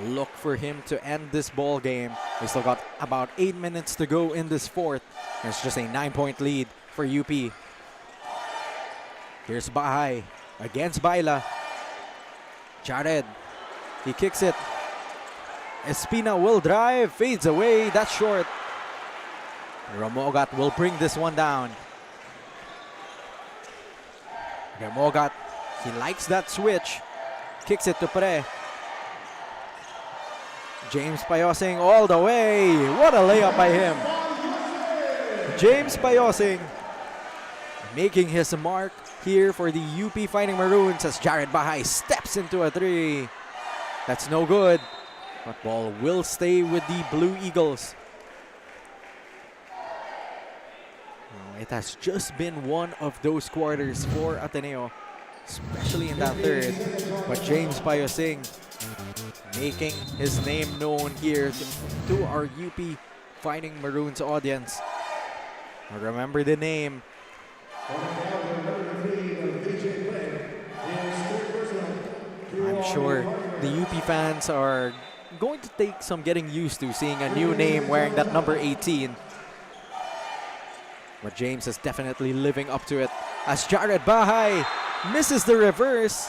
Look for him to end this ball game. We still got about 8 minutes to go in this fourth. It's just a 9-point lead for UP. Here's Bahay against Baila. Jared, he kicks it. Espina will drive, fades away, that's short. Ramogat will bring this one down. Ramogat, he likes that switch. Kicks it to Pre. James Payosing all the way. What a layup by him. James Payosing making his mark here for the UP Fighting Maroons as Jared Bahay steps into a three. That's no good. But ball will stay with the Blue Eagles. It has just been one of those quarters for Ateneo, especially in that third. But James Payosing making his name known here to our UP Fighting Maroons audience. Remember the name. I'm sure the UP fans are going to take some getting used to seeing a new name wearing that number 18. But James is definitely living up to it as Jared Bahay misses the reverse.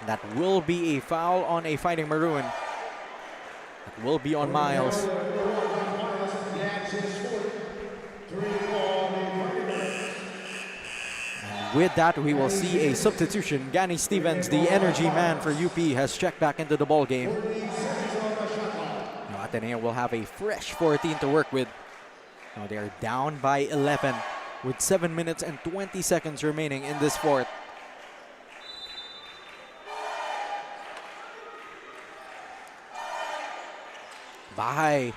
That will be a foul on a Fighting Maroon. That will be on Miles. And with that, we will see a substitution. Gani Stevens, the energy man for UP, has checked back into the ball game. Now Ateneo will have a fresh 14 to work with. Now they are down by 11 with 7 minutes and 20 seconds remaining in this fourth. Bahay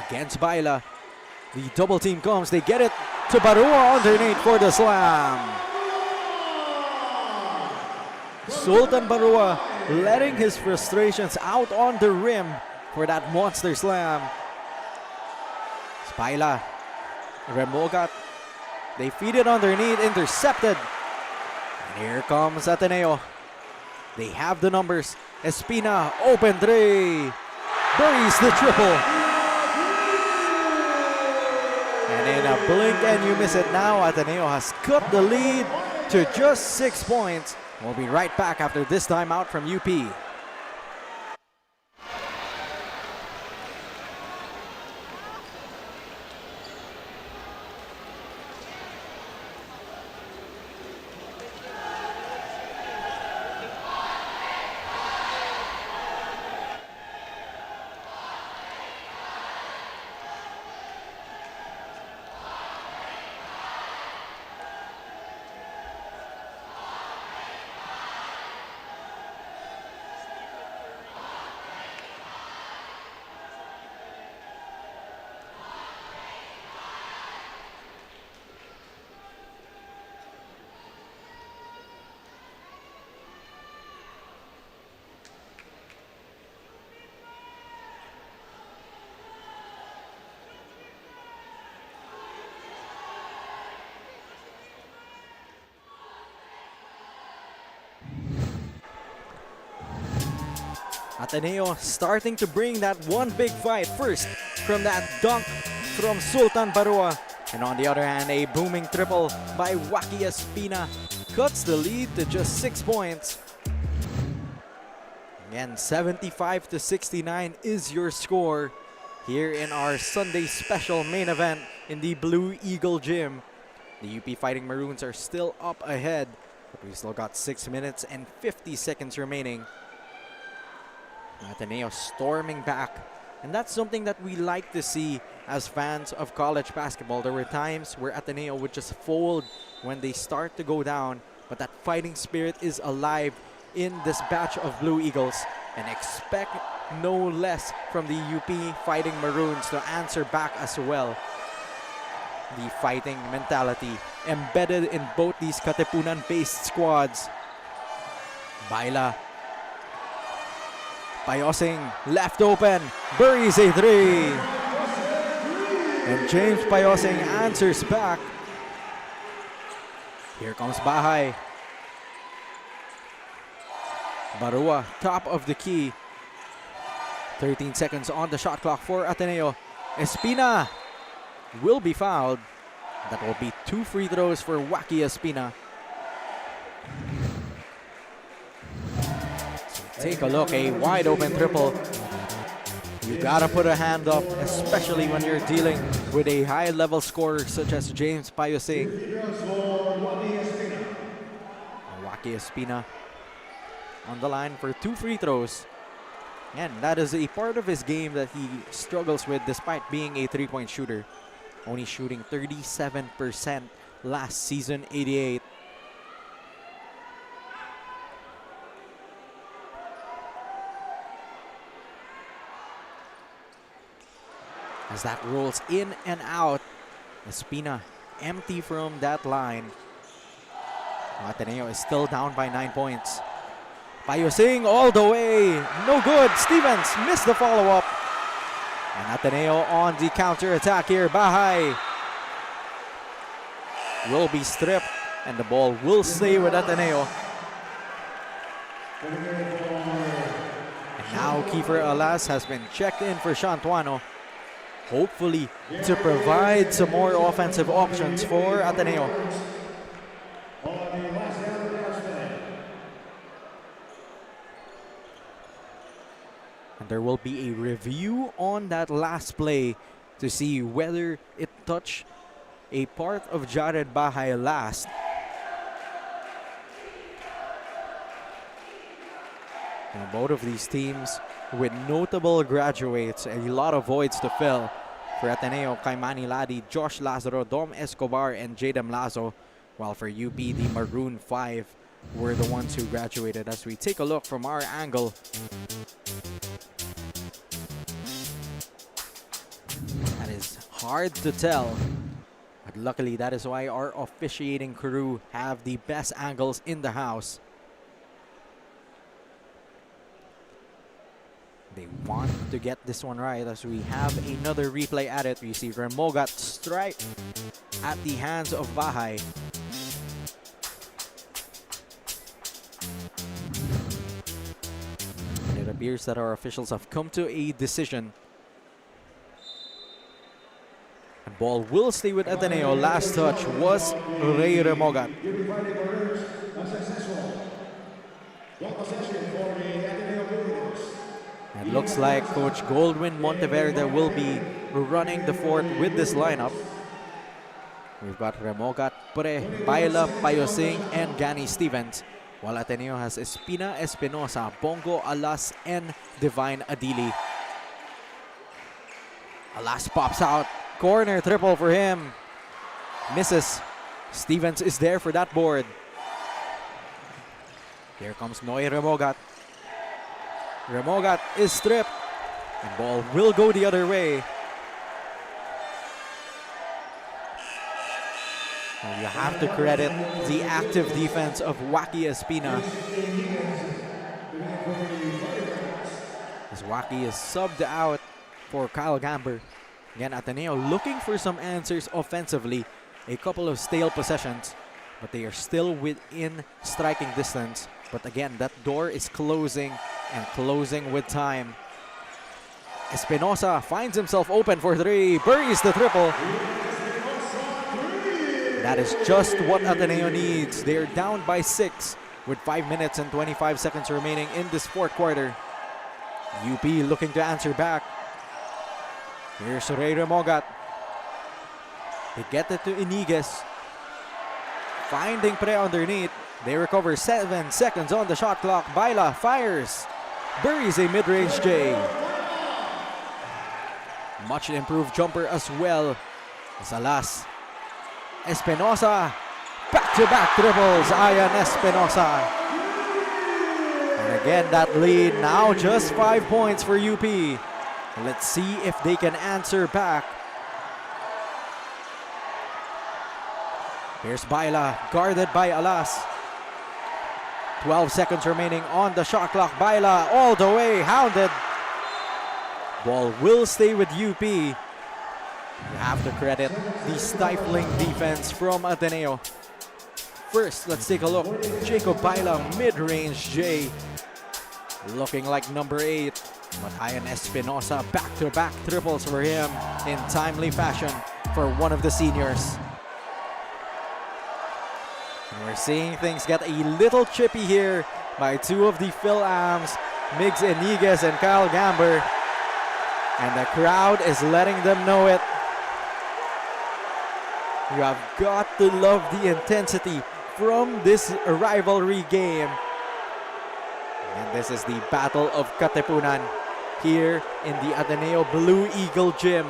against Baila. The double team comes, they get it. to Barua underneath for the slam. Sultan Barua letting his frustrations out on the rim for that monster slam. Spaila, Remogat, they feed it underneath, intercepted. And here comes Ateneo. They have the numbers. Espina, open three. Buries the triple. And in a blink and you miss it now, Ateneo has cut the lead to just 6 points. We'll be right back after this timeout from UP. Ateneo starting to bring that one big fight. First, from that dunk from Sultan Barua. And on the other hand, a booming triple by Waki Espina cuts the lead to just 6 points. Again, 75-69 is your score here in our Sunday special main event in the Blue Eagle Gym. The UP Fighting Maroons are still up ahead, but we still got 6 minutes and 50 seconds remaining. Ateneo storming back, and that's something that we like to see as fans of college basketball. There were times where Ateneo would just fold when they start to go down, but that fighting spirit is alive in this batch of Blue Eagles, and expect no less from the UP Fighting Maroons to answer back as well. The fighting mentality embedded in both these Katipunan-based squads. Baila. Payosing left open, buries a three. And James Payosing answers back. Here comes Bahay. Barua, top of the key. 13 seconds on the shot clock for Ateneo. Espina will be fouled. That will be 2 free throws for Waki Espina. Take a look, a wide open triple. You gotta put a hand up, especially when you're dealing with a high level scorer such as James Payosing. Waki Espina on the line for 2 free throws. And that is a part of his game that he struggles with despite being a 3-point shooter. Only shooting 37% last season, 88. As that rolls in and out, Espina empty from that line. Ateneo is still down by 9 points. Payosing all the way, no good. Stevens missed the follow-up. And Ateneo on the counter-attack here. Bahay will be stripped, and the ball will stay with Ateneo. And now Kiefer Alas has been checked in for Shantuano, hopefully to provide some more offensive options for Ateneo. And there will be a review on that last play to see whether it touched a part of Jared Bahay last. And both of these teams with notable graduates, a lot of voids to fill. For Ateneo, Kaimani Ladi, Josh Lazaro, Dom Escobar, and Jadam Lazo. While for UP, the Maroon 5 were the ones who graduated. As we take a look from our angle, that is hard to tell But luckily, that is why our officiating crew have the best angles in the house. They want to get this one right as we have another replay at it. We see Remogat strike at the hands of Bahay. And it appears that our officials have come to a decision. And ball will stay with Ateneo. Last touch was Ray Remogat. It looks like Coach Goldwyn Monteverde will be running the fort with this lineup. We've got Remogat, Pre, Baila, Payosing, and Gani Stevens. While Ateneo has Espina, Espinosa, Bongo, Alas, and Divine Adili. Alas pops out. Corner triple for him. Misses. Stevens is there for that board. Here comes Noy Remogat. Remogat is stripped. And ball will go the other way. And you have to credit the active defense of Wacky Espina. As Wacky is subbed out for Kyle Gamber. Again, Ateneo looking for some answers offensively. A couple of stale possessions, but they are still within striking distance. But again, that door is closing and closing with time. Espinosa finds himself open for three, buries the triple. That is just what Ateneo needs. They are down by 6 with 5 minutes and 25 seconds remaining in this fourth quarter. UP looking to answer back. Here's Ray Remogat. They get it to Iniguez. Finding Pre underneath. They recover 7 seconds on the shot clock. Baila fires. Buries a mid-range J. Much improved jumper as well. Salas. Espinosa. Back-to-back triples. Ayan Espinosa. And again, that lead now just 5 points for UP. Let's see if they can answer back. Here's Baila, guarded by Alas. 12 seconds remaining on the shot clock. Baila all the way, hounded. Ball will stay with UP. You have to credit the stifling defense from Ateneo. First, let's take a look. Jacob Baila, mid-range J. Looking like number 8. But Ayan Espinosa, back-to-back triples for him in timely fashion for one of the seniors. And we're seeing things get a little chippy here by two of the Phil-Ams, Migs Iniguez and Kyle Gamber. And the crowd is letting them know it. You have got to love the intensity from this rivalry game. And this is the Battle of Katipunan here in the Ateneo Blue Eagle Gym.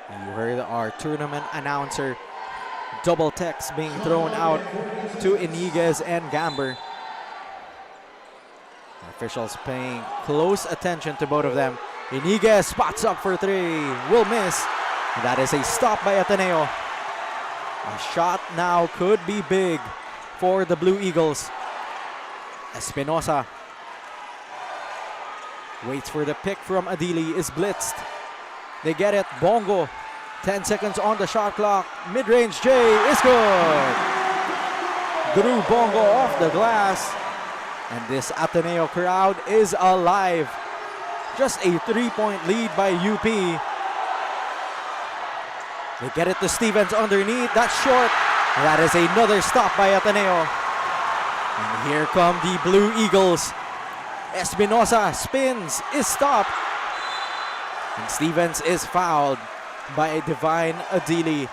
You heard our tournament announcer double text being thrown out to Iniguez and Gamber. Officials paying close attention to both of them. Iniguez spots up for 3, will miss. That is a stop by Ateneo. A shot now could be big for the Blue Eagles. Espinosa waits for the pick from Adili, is blitzed. They get it, Bongo. 10 seconds on the shot clock. Mid-range J is good. Drew Bongo off the glass. And this Ateneo crowd is alive. Just a 3-point lead by UP. They get it to Stevens underneath. That's short. That is another stop by Ateneo. And here come the Blue Eagles. Espinosa spins, is stopped. And Stevens is fouled by Divine Adili.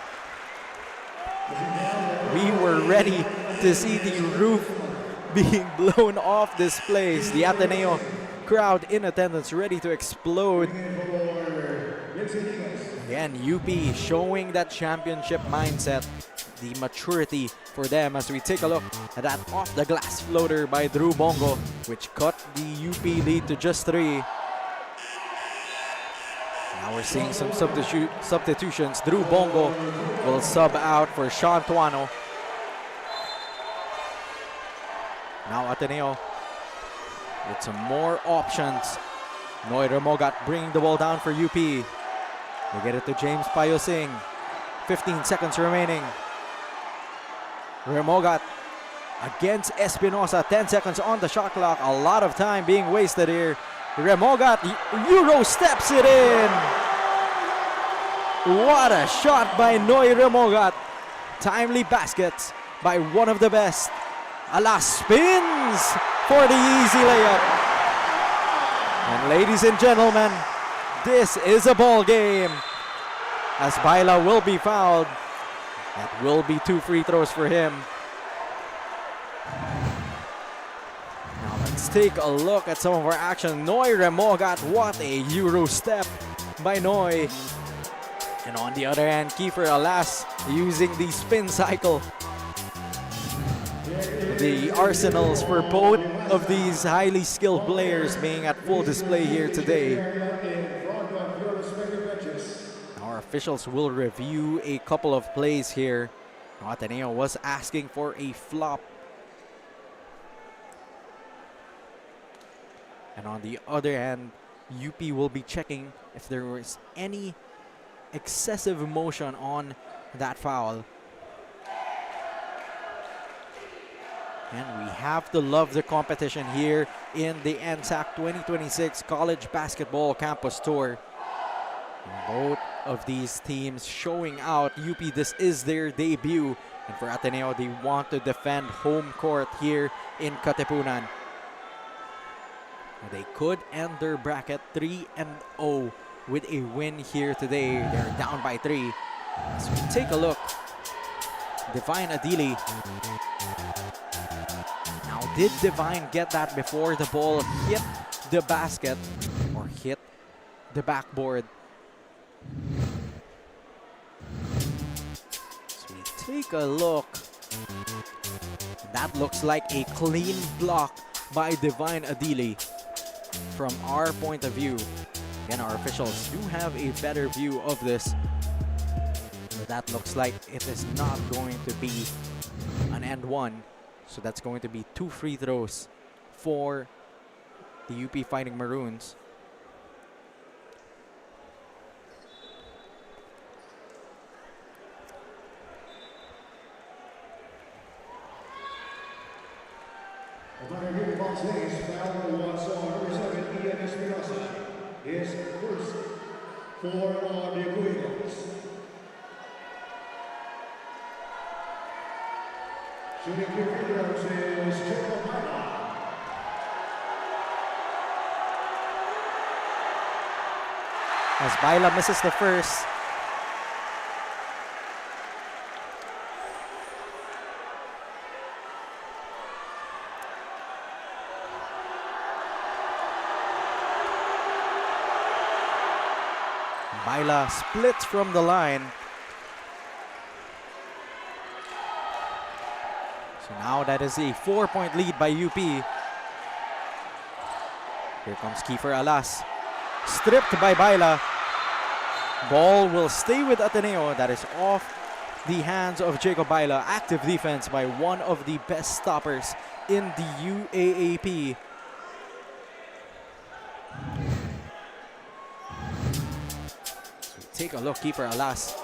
We were ready to see the roof being blown off this place. The Ateneo crowd in attendance ready to explode. Again, UP showing that championship mindset, the maturity for them as we take a look at that off-the-glass floater by Drew Bongo, which cut the UP lead to just 3. Now we're seeing some substitutions. Drew Bongo will sub out for Sean Tuano. Now Ateneo with some more options. Noy Remogat bringing the ball down for UP. They get it to James Payosing. 15 seconds remaining. Remogat against Espinosa. 10 seconds on the shot clock. A lot of time being wasted here. Remogat Euro steps it in. What a shot by Noy Remogat. Timely baskets by one of the best. Alas spins for the easy layup. And ladies and gentlemen, this is a ball game. As Baila will be fouled. That will be 2 free throws for him. Now let's take a look at some of our action. Noy Remogat, what a Euro step by Noy. And on the other hand, Kiefer Alas using the spin cycle. The arsenals for both of these highly skilled players being at full display here today. Our officials will review a couple of plays here. Ateneo was asking for a flop. And on the other hand, UP will be checking if there was any excessive motion on that foul. And we have to love the competition here in the NSAC 2026 College Basketball Campus Tour. And both of these teams showing out. UP, this is their debut. And for Ateneo, they want to defend home court here in Katipunan. They could end their bracket 3-0 with a win here today. They're down by 3. So take a look. Divine Adili. Now, did Divine get that before the ball hit the basket or hit the backboard? So we take a look. That looks like a clean block by Divine Adili from our point of view. Again, our officials do have a better view of this. But that looks like it is not going to be an end one. So that's going to be 2 free throws for the UP Fighting Maroons. Is first for the Eagles. Shooting free throws is Jacob Baila. As Baila misses the first. Baila splits from the line. So now that is a 4-point lead by UP. Here comes Kiefer Alas. Stripped by Baila. Ball will stay with Ateneo. That is off the hands of Jacob Baila. Active defense by one of the best stoppers in the UAAP. Take a look, Kiefer Alas.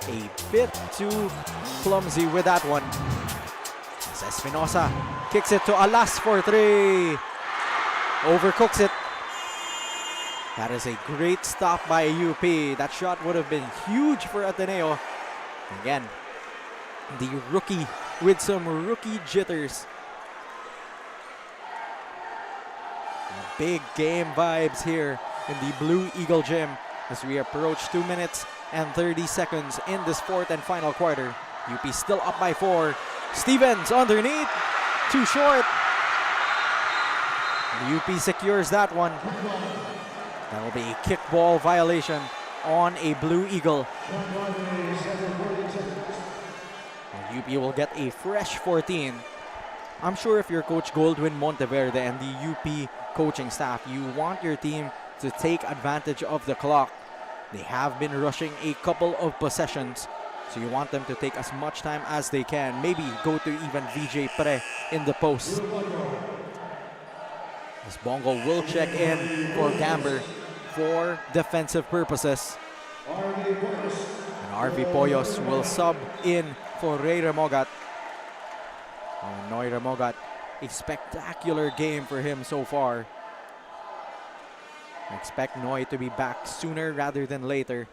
A bit too clumsy with that one. As Espinosa kicks it to Alas for 3. Overcooks it. That is a great stop by UP. That shot would have been huge for Ateneo. Again, the rookie with some rookie jitters. Big game vibes here in the Blue Eagle Gym as we approach 2 minutes and 30 seconds in this 4th and final quarter. UP still up by 4. Stevens underneath. Too short. The UP secures that one. That will be a kickball violation on a Blue Eagle. UP will get a fresh 14. I'm sure if you're Coach Goldwyn Monteverde and the UP coaching staff, you want your team to take advantage of the clock. They have been rushing a couple of possessions, so you want them to take as much time as they can. Maybe go to even VJ Pre in the post. As Bongo will check in for Gamber for defensive purposes. And RV Poyos will sub in for Ray Remogat. Noy Remogat, a spectacular game for him so far. I expect Noy to be back sooner rather than later.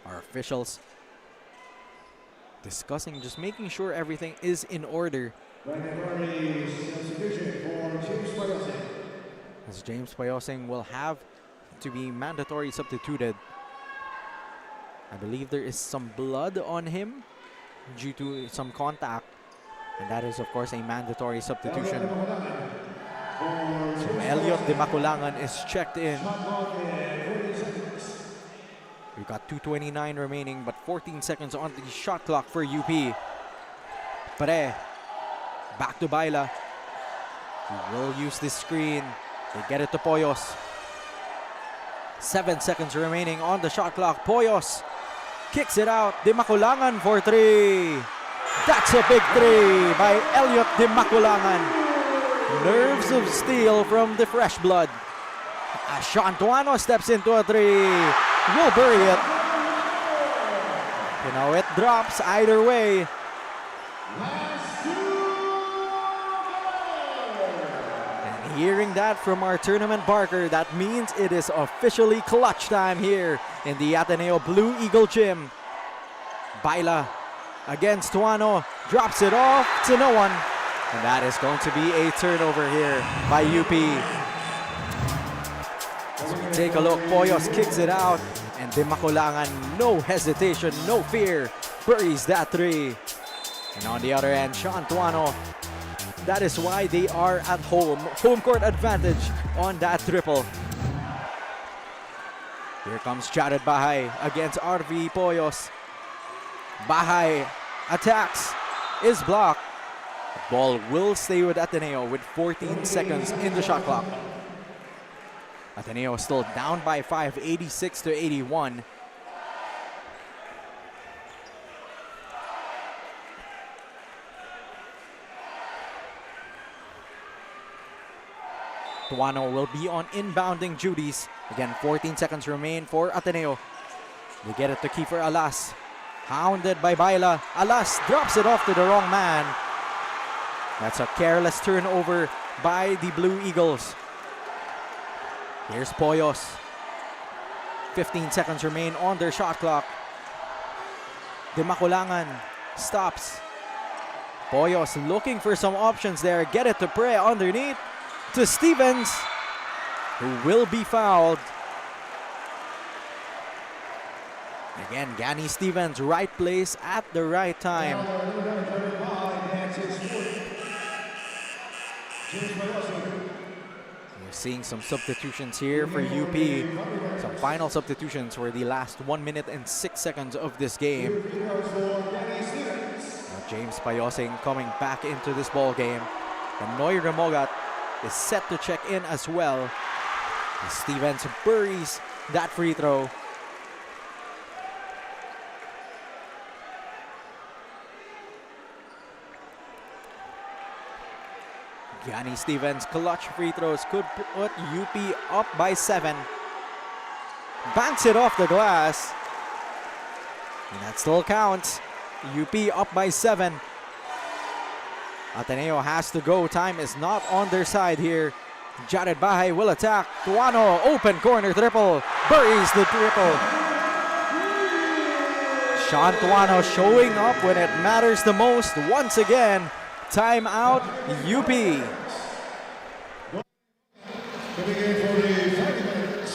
Our officials discussing, just making sure everything is in order. As James Payosing will have to be mandatory substituted. I believe there is some blood on him due to some contact. And that is, of course, a mandatory substitution. So Elliot de Maculangan is checked in. We've got 2:29 remaining, but 14 seconds on the shot clock for UP. Pre, back to Baila. He will use this screen. They get it to Poyos. 7 seconds remaining on the shot clock. Poyos kicks it out. De Maculangan for 3. That's a big 3 by Elliot de Maculangan. Nerves of steel from the fresh blood. As Shantuano steps into a 3. Will bury it. You know, it drops either way. And hearing that from our tournament barker, that means it is officially clutch time here in the Ateneo Blue Eagle Gym. Baila against Tuano, drops it off to no one. And that is going to be a turnover here by UP. As we take a look, Poyos kicks it out. And De Maculangan, no hesitation, no fear, buries that 3. And on the other end, Sean Tuano. That is why they are at home. Home court advantage on that triple. Here comes Jared Bahay against RV Poyos. Bahay attacks, is blocked. The ball will stay with Ateneo with 14 seconds in the shot clock. Ateneo still down by 5, 86 to 81. Tuano will be on inbounding duties. Again, 14 seconds remain for Ateneo. They get it to Kiefer Alas. Hounded by Baila. Alas drops it off to the wrong man. That's a careless turnover by the Blue Eagles. Here's Poyos. 15 seconds remain on their shot clock. De Maculangan stops. Poyos looking for some options there. Get it to Pre underneath to Stevens, who will be fouled. Again, Gani Stevens, right place at the right time. We're seeing some substitutions here for UP. Some final substitutions for the last 1 minute and 6 seconds of this game. Now James Payosing coming back into this ball game. And Noy Remogat is set to check in as well. And Stevens buries that free throw. Gianni Stevens clutch free throws could put UP up by 7. Banks it off the glass. And that still counts. UP up by 7. Ateneo has to go. Time is not on their side here. Jared Bahay will attack. Tuano, open corner triple. Buries the triple. Sean Tuano showing up when it matters the most once again. Timeout, UP. Coming in for the 5 minutes.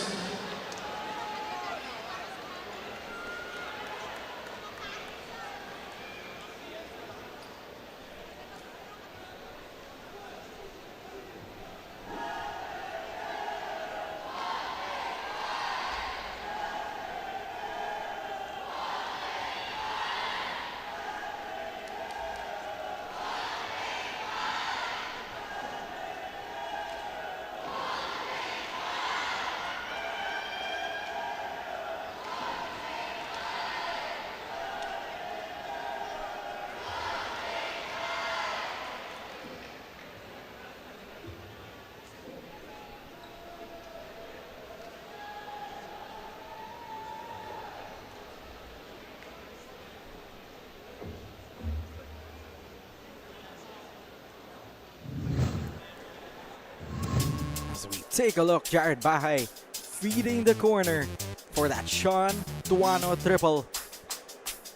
Take a look, Jared Bahay feeding the corner for that Sean Tuano triple.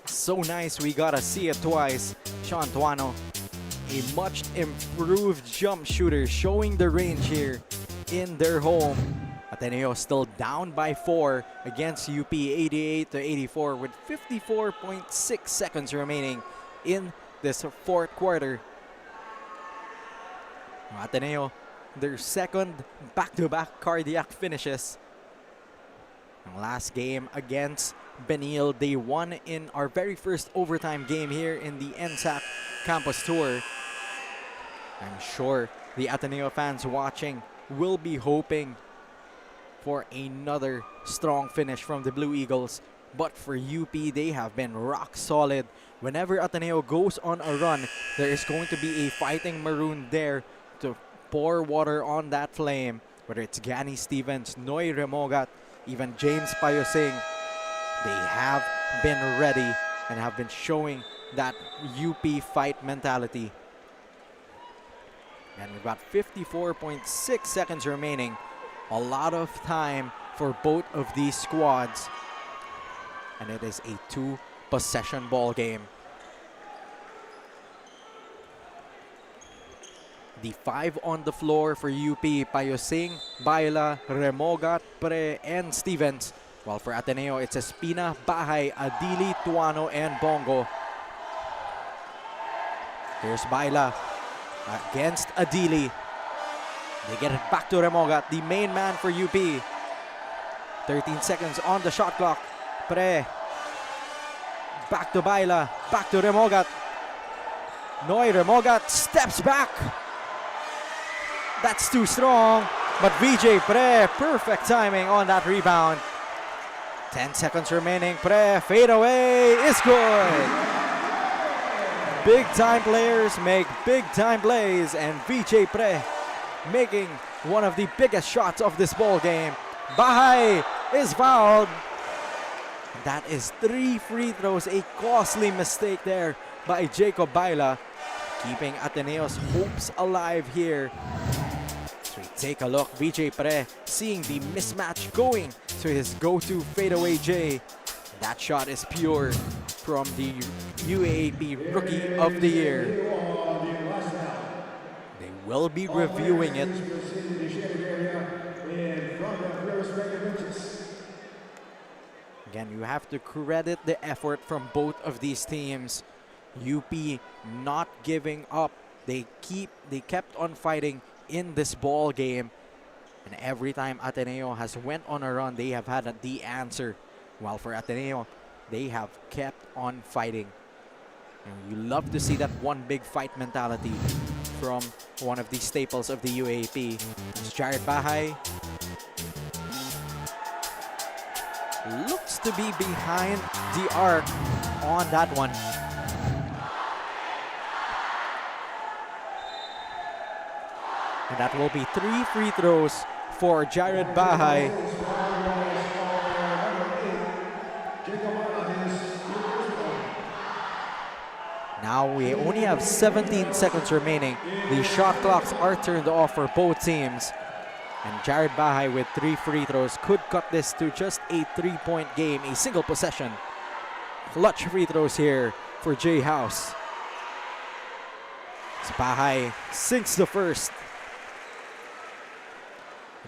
So nice, we gotta see it twice. Sean Tuano, a much improved jump shooter, showing the range here in their home. Ateneo still down by 4 against UP, 88-84, with 54.6 seconds remaining in this fourth quarter. Ateneo, their second back-to-back cardiac finishes. Last game against Benil, they won in our very first overtime game here in the NSAC campus tour. I'm sure the Ateneo fans watching will be hoping for another strong finish from the Blue Eagles. But for UP, they have been rock solid. Whenever Ateneo goes on a run, there is going to be a fighting Maroon there to pour water on that flame. Whether it's Gani Stevens, Noy Remogat, even James Payosing, they have been ready and have been showing that UP fight mentality. And we've got 54.6 seconds remaining. A lot of time for both of these squads. And it is a 2-possession ball game. The 5 on the floor for UP, Payosing, Baila, Remogat, Pre, and Stevens. While for Ateneo, it's Espina, Bahay, Adili, Tuano, and Bongo. Here's Baila against Adili. They get it back to Remogat, the main man for UP. 13 seconds on the shot clock. Pre. Back to Baila. Back to Remogat. Noy Remogat steps back. That's too strong. But VJ Pre, perfect timing on that rebound. 10 seconds remaining. Pre, fade away is good. Big time players make big time plays, and VJ Pre making one of the biggest shots of this ball game. Bahay is fouled. That is 3 free throws, a costly mistake there by Jacob Baila, keeping Ateneo's hopes alive here. So we take a look, VJ Pre seeing the mismatch going to his go-to fadeaway J. That shot is pure from the UAAP Rookie of the Year. Will be reviewing it. Again, you have to credit the effort from both of these teams. UP not giving up. They kept on fighting in this ball game. And every time Ateneo has went on a run, they have had the answer. While for Ateneo, they have kept on fighting. And you love to see that one big fight mentality from one of the staples of the UAP. It's Jared Bahay. Looks to be behind the arc on that one. And that will be 3 free throws for Jared Bahay. Now we only have 17 seconds remaining. The shot clocks are turned off for both teams. And Jared Bahay with 3 free throws could cut this to just a 3-point game, a single possession. Clutch free throws here for Jay House. As Bahay sinks the first.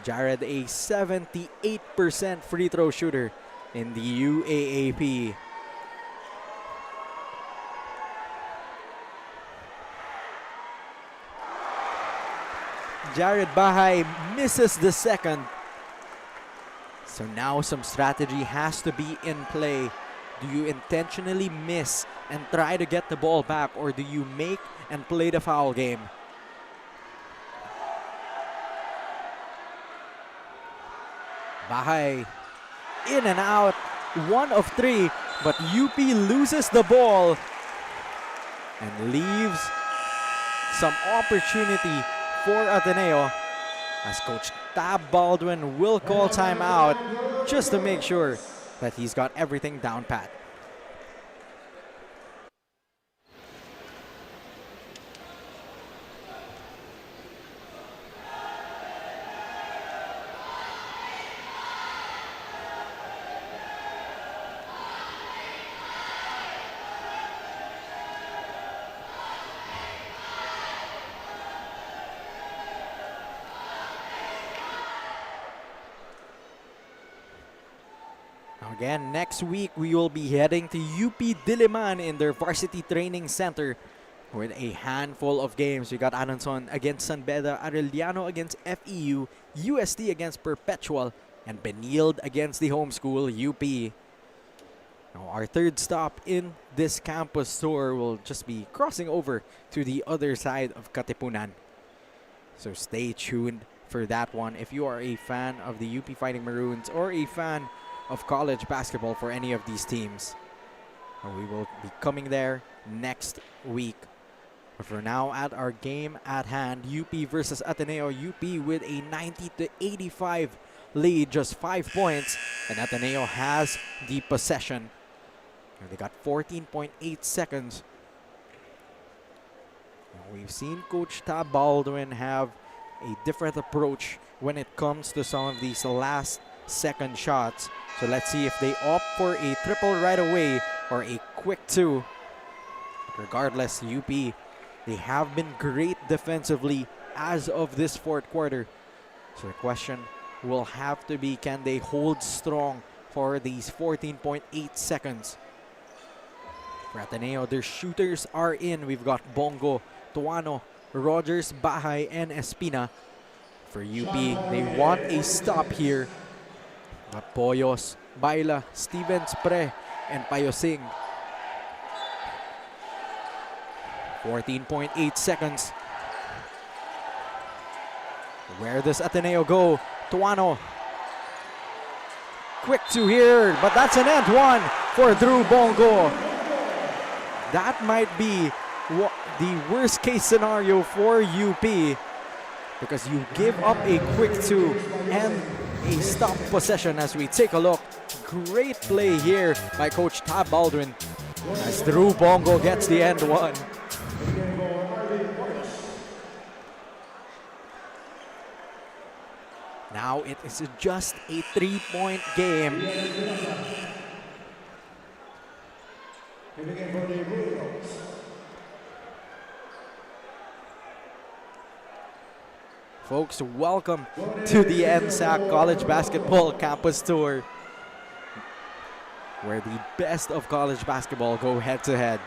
Jared, a 78% free throw shooter in the UAAP. Jared Bahay misses the second. So now some strategy has to be in play. Do you intentionally miss and try to get the ball back, or do you make and play the foul game? Bahay in and out, 1 of 3, but UP loses the ball and leaves some opportunity for Ateneo, as Coach Tab Baldwin will call timeout just to make sure that he's got everything down pat. Again, next week we will be heading to UP Diliman in their varsity training center with a handful of games. We got Alanson against San Beda, Arellano against FEU, UST against Perpetual, and Benilde against the home school, UP. Now, our third stop in this campus tour will just be crossing over to the other side of Katipunan. So stay tuned for that one. If you are a fan of the UP Fighting Maroons or a fan of college basketball for any of these teams, we will be coming there next week. But for now, at our game at hand, UP versus Ateneo. UP with a 90-85 lead, just 5 points, and Ateneo has the possession. And they got 14.8 seconds. Now, we've seen Coach Tab Baldwin have a different approach when it comes to some of these last second shots. So let's see if they opt for a triple right away or a quick two. Regardless, UP, they have been great defensively as of this fourth quarter. So the question will have to be, can they hold strong for these 14.8 seconds? For Ateneo, their shooters are in. We've got Bongo, Tuano, Rogers, Bahay, and Espina. For UP, they want a stop here. Got Poyos, Baila, Stevens, Pre, and Payosing. 14.8 seconds. Where does Ateneo go? Tuano. Quick two here, but that's an end one for Drew Bongo. That might be the worst case scenario for UP, because you give up a quick two and a stop possession. As we take a look, great play here by Coach Tab Baldwin as Drew Bongo gets the end one. Now it is just a 3-point game. Folks, welcome to the NSAC College Basketball Campus Tour, where the best of college basketball go head-to-head.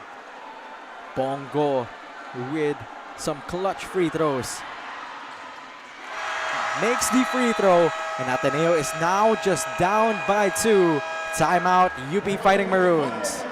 Bongo with some clutch free throws. Makes the free throw, and Ateneo is now just down by 2. Timeout, UP Fighting Maroons.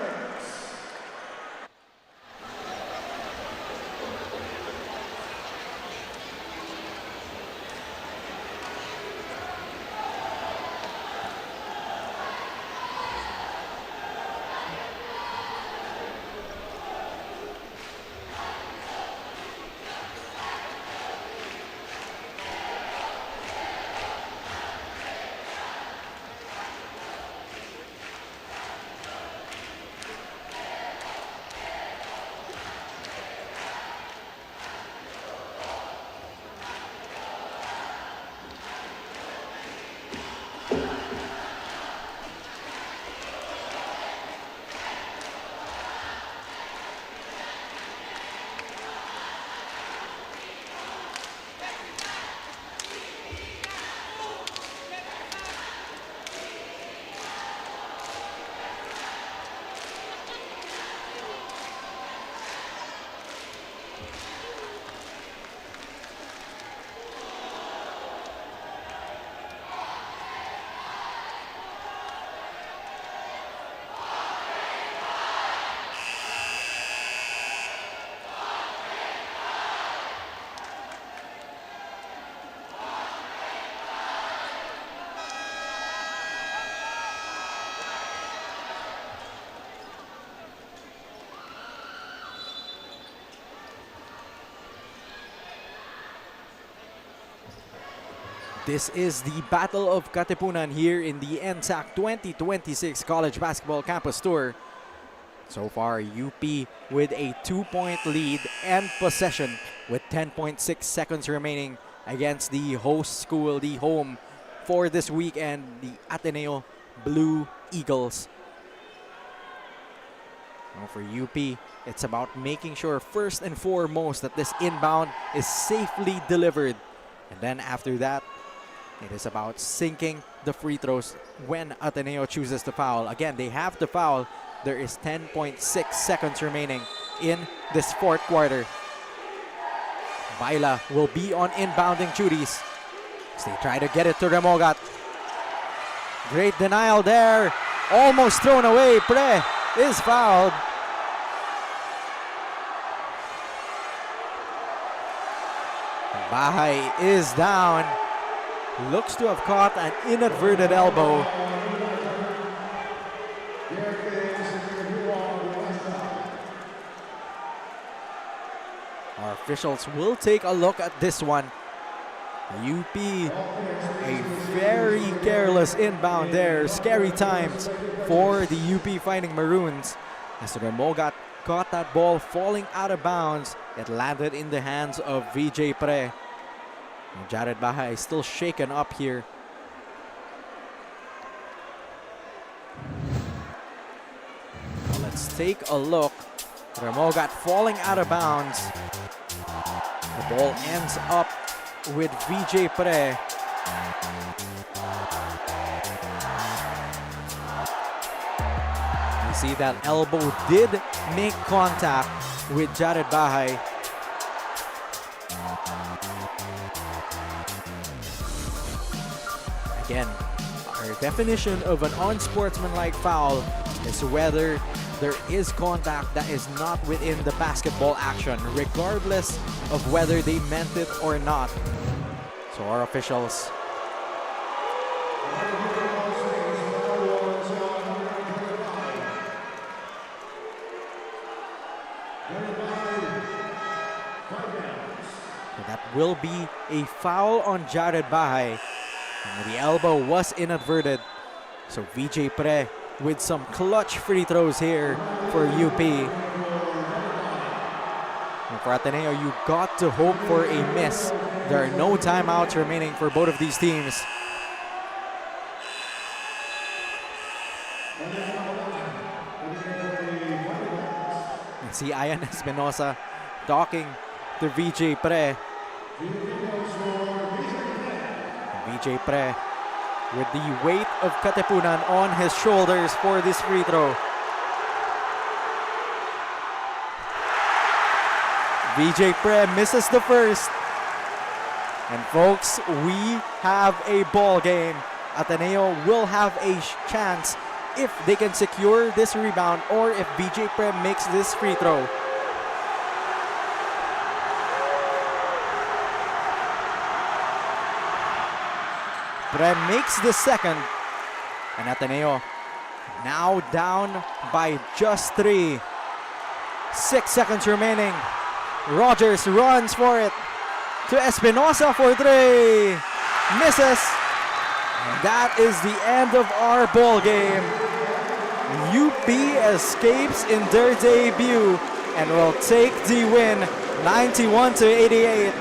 This is the Battle of Katipunan here in the NSAC 2026 College Basketball Campus Tour. So far, UP with a 2-point lead and possession with 10.6 seconds remaining against the host school, the home for this weekend, the Ateneo Blue Eagles. Now for UP, it's about making sure first and foremost that this inbound is safely delivered. And then after that, It is about sinking the free throws when Ateneo chooses to foul. Again, they have to foul. There is 10.6 seconds remaining in this fourth quarter. Baila will be on inbounding duties as they try to get it to Remogat. Great denial there. Almost thrown away. Pre is fouled. Bahay is down. Looks to have caught an inadvertent elbow. Our officials will take a look at this one. UP, a very careless inbound there. Scary times for the UP Fighting Maroons. As Remogat caught that ball falling out of bounds, it landed in the hands of VJ Pre. And Jared Bahay is still shaken up here. Now let's take a look. Remogat falling out of bounds. The ball ends up with VJ Pre. You see that elbow did make contact with Jared Bahay. Again, our definition of an unsportsmanlike foul is whether there is contact that is not within the basketball action, regardless of whether they meant it or not. So our officials that will be a foul on Jared Bahay. And the elbow was inadvertent. So VJ Pre with some clutch free throws here for UP. And for Ateneo, you got to hope for a miss. There are no timeouts remaining for both of these teams. And see Ian Espinosa talking to VJ Pre. VJ Pre with the weight of Katipunan on his shoulders for this free throw. VJ Pre misses the first. And folks, we have a ball game. Ateneo will have a chance if they can secure this rebound or if VJ Pre makes this free throw. Pre makes the second, and Ateneo now down by just 3. 6 seconds remaining. Rogers runs for it to Espinosa for 3. Misses. And that is the end of our ball game. UP escapes in their debut and will take the win 91-88.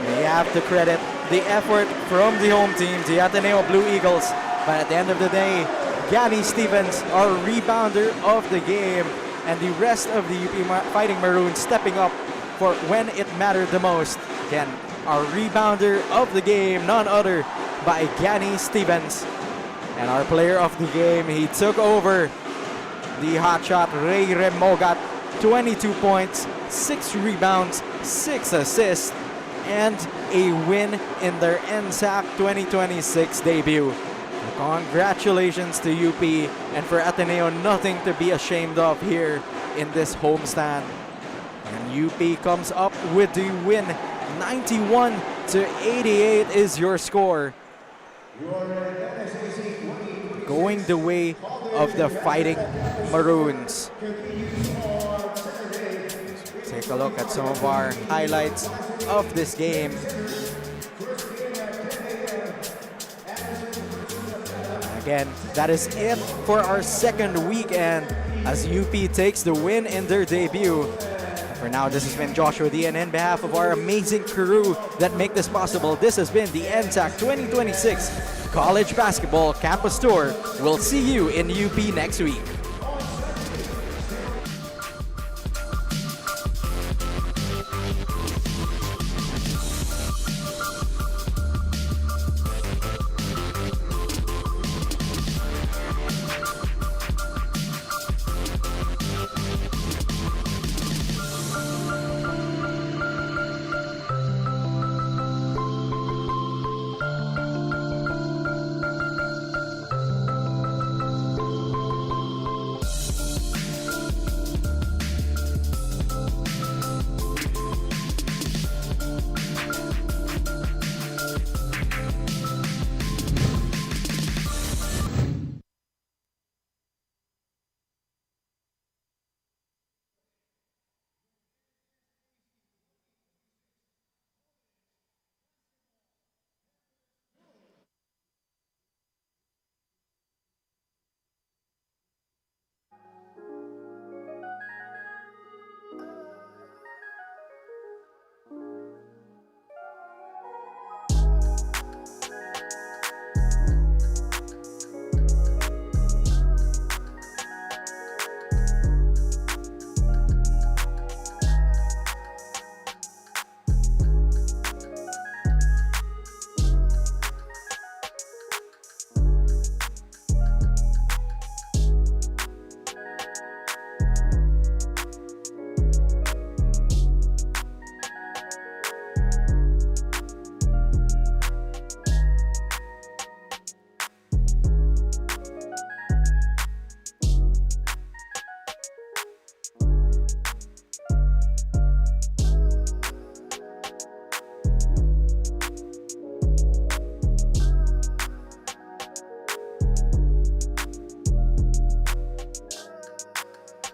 We have to credit the effort from the home team, the Ateneo Blue Eagles. But at the end of the day, Gani Stevens, our rebounder of the game, and the rest of the UP Fighting Maroons stepping up for when it mattered the most. Again, our rebounder of the game, none other by Gani Stevens. And our player of the game, he took over the hotshot Ray Remogat. 22 points, 6 rebounds, 6 assists, and a win in their NSAC 2026 debut. Congratulations to UP, and for Ateneo, nothing to be ashamed of here in this homestand. And UP comes up with the win. 91-88 is your score. Going the way of the Fighting Maroons. Take a look at some of our highlights of this game. Again, that is it for our second weekend as UP takes the win in their debut. For now, this has been Joshua D, and on behalf of our amazing crew that make this possible, this has been the NSAC 2026 College Basketball Campus Tour. We'll see you in UP next week.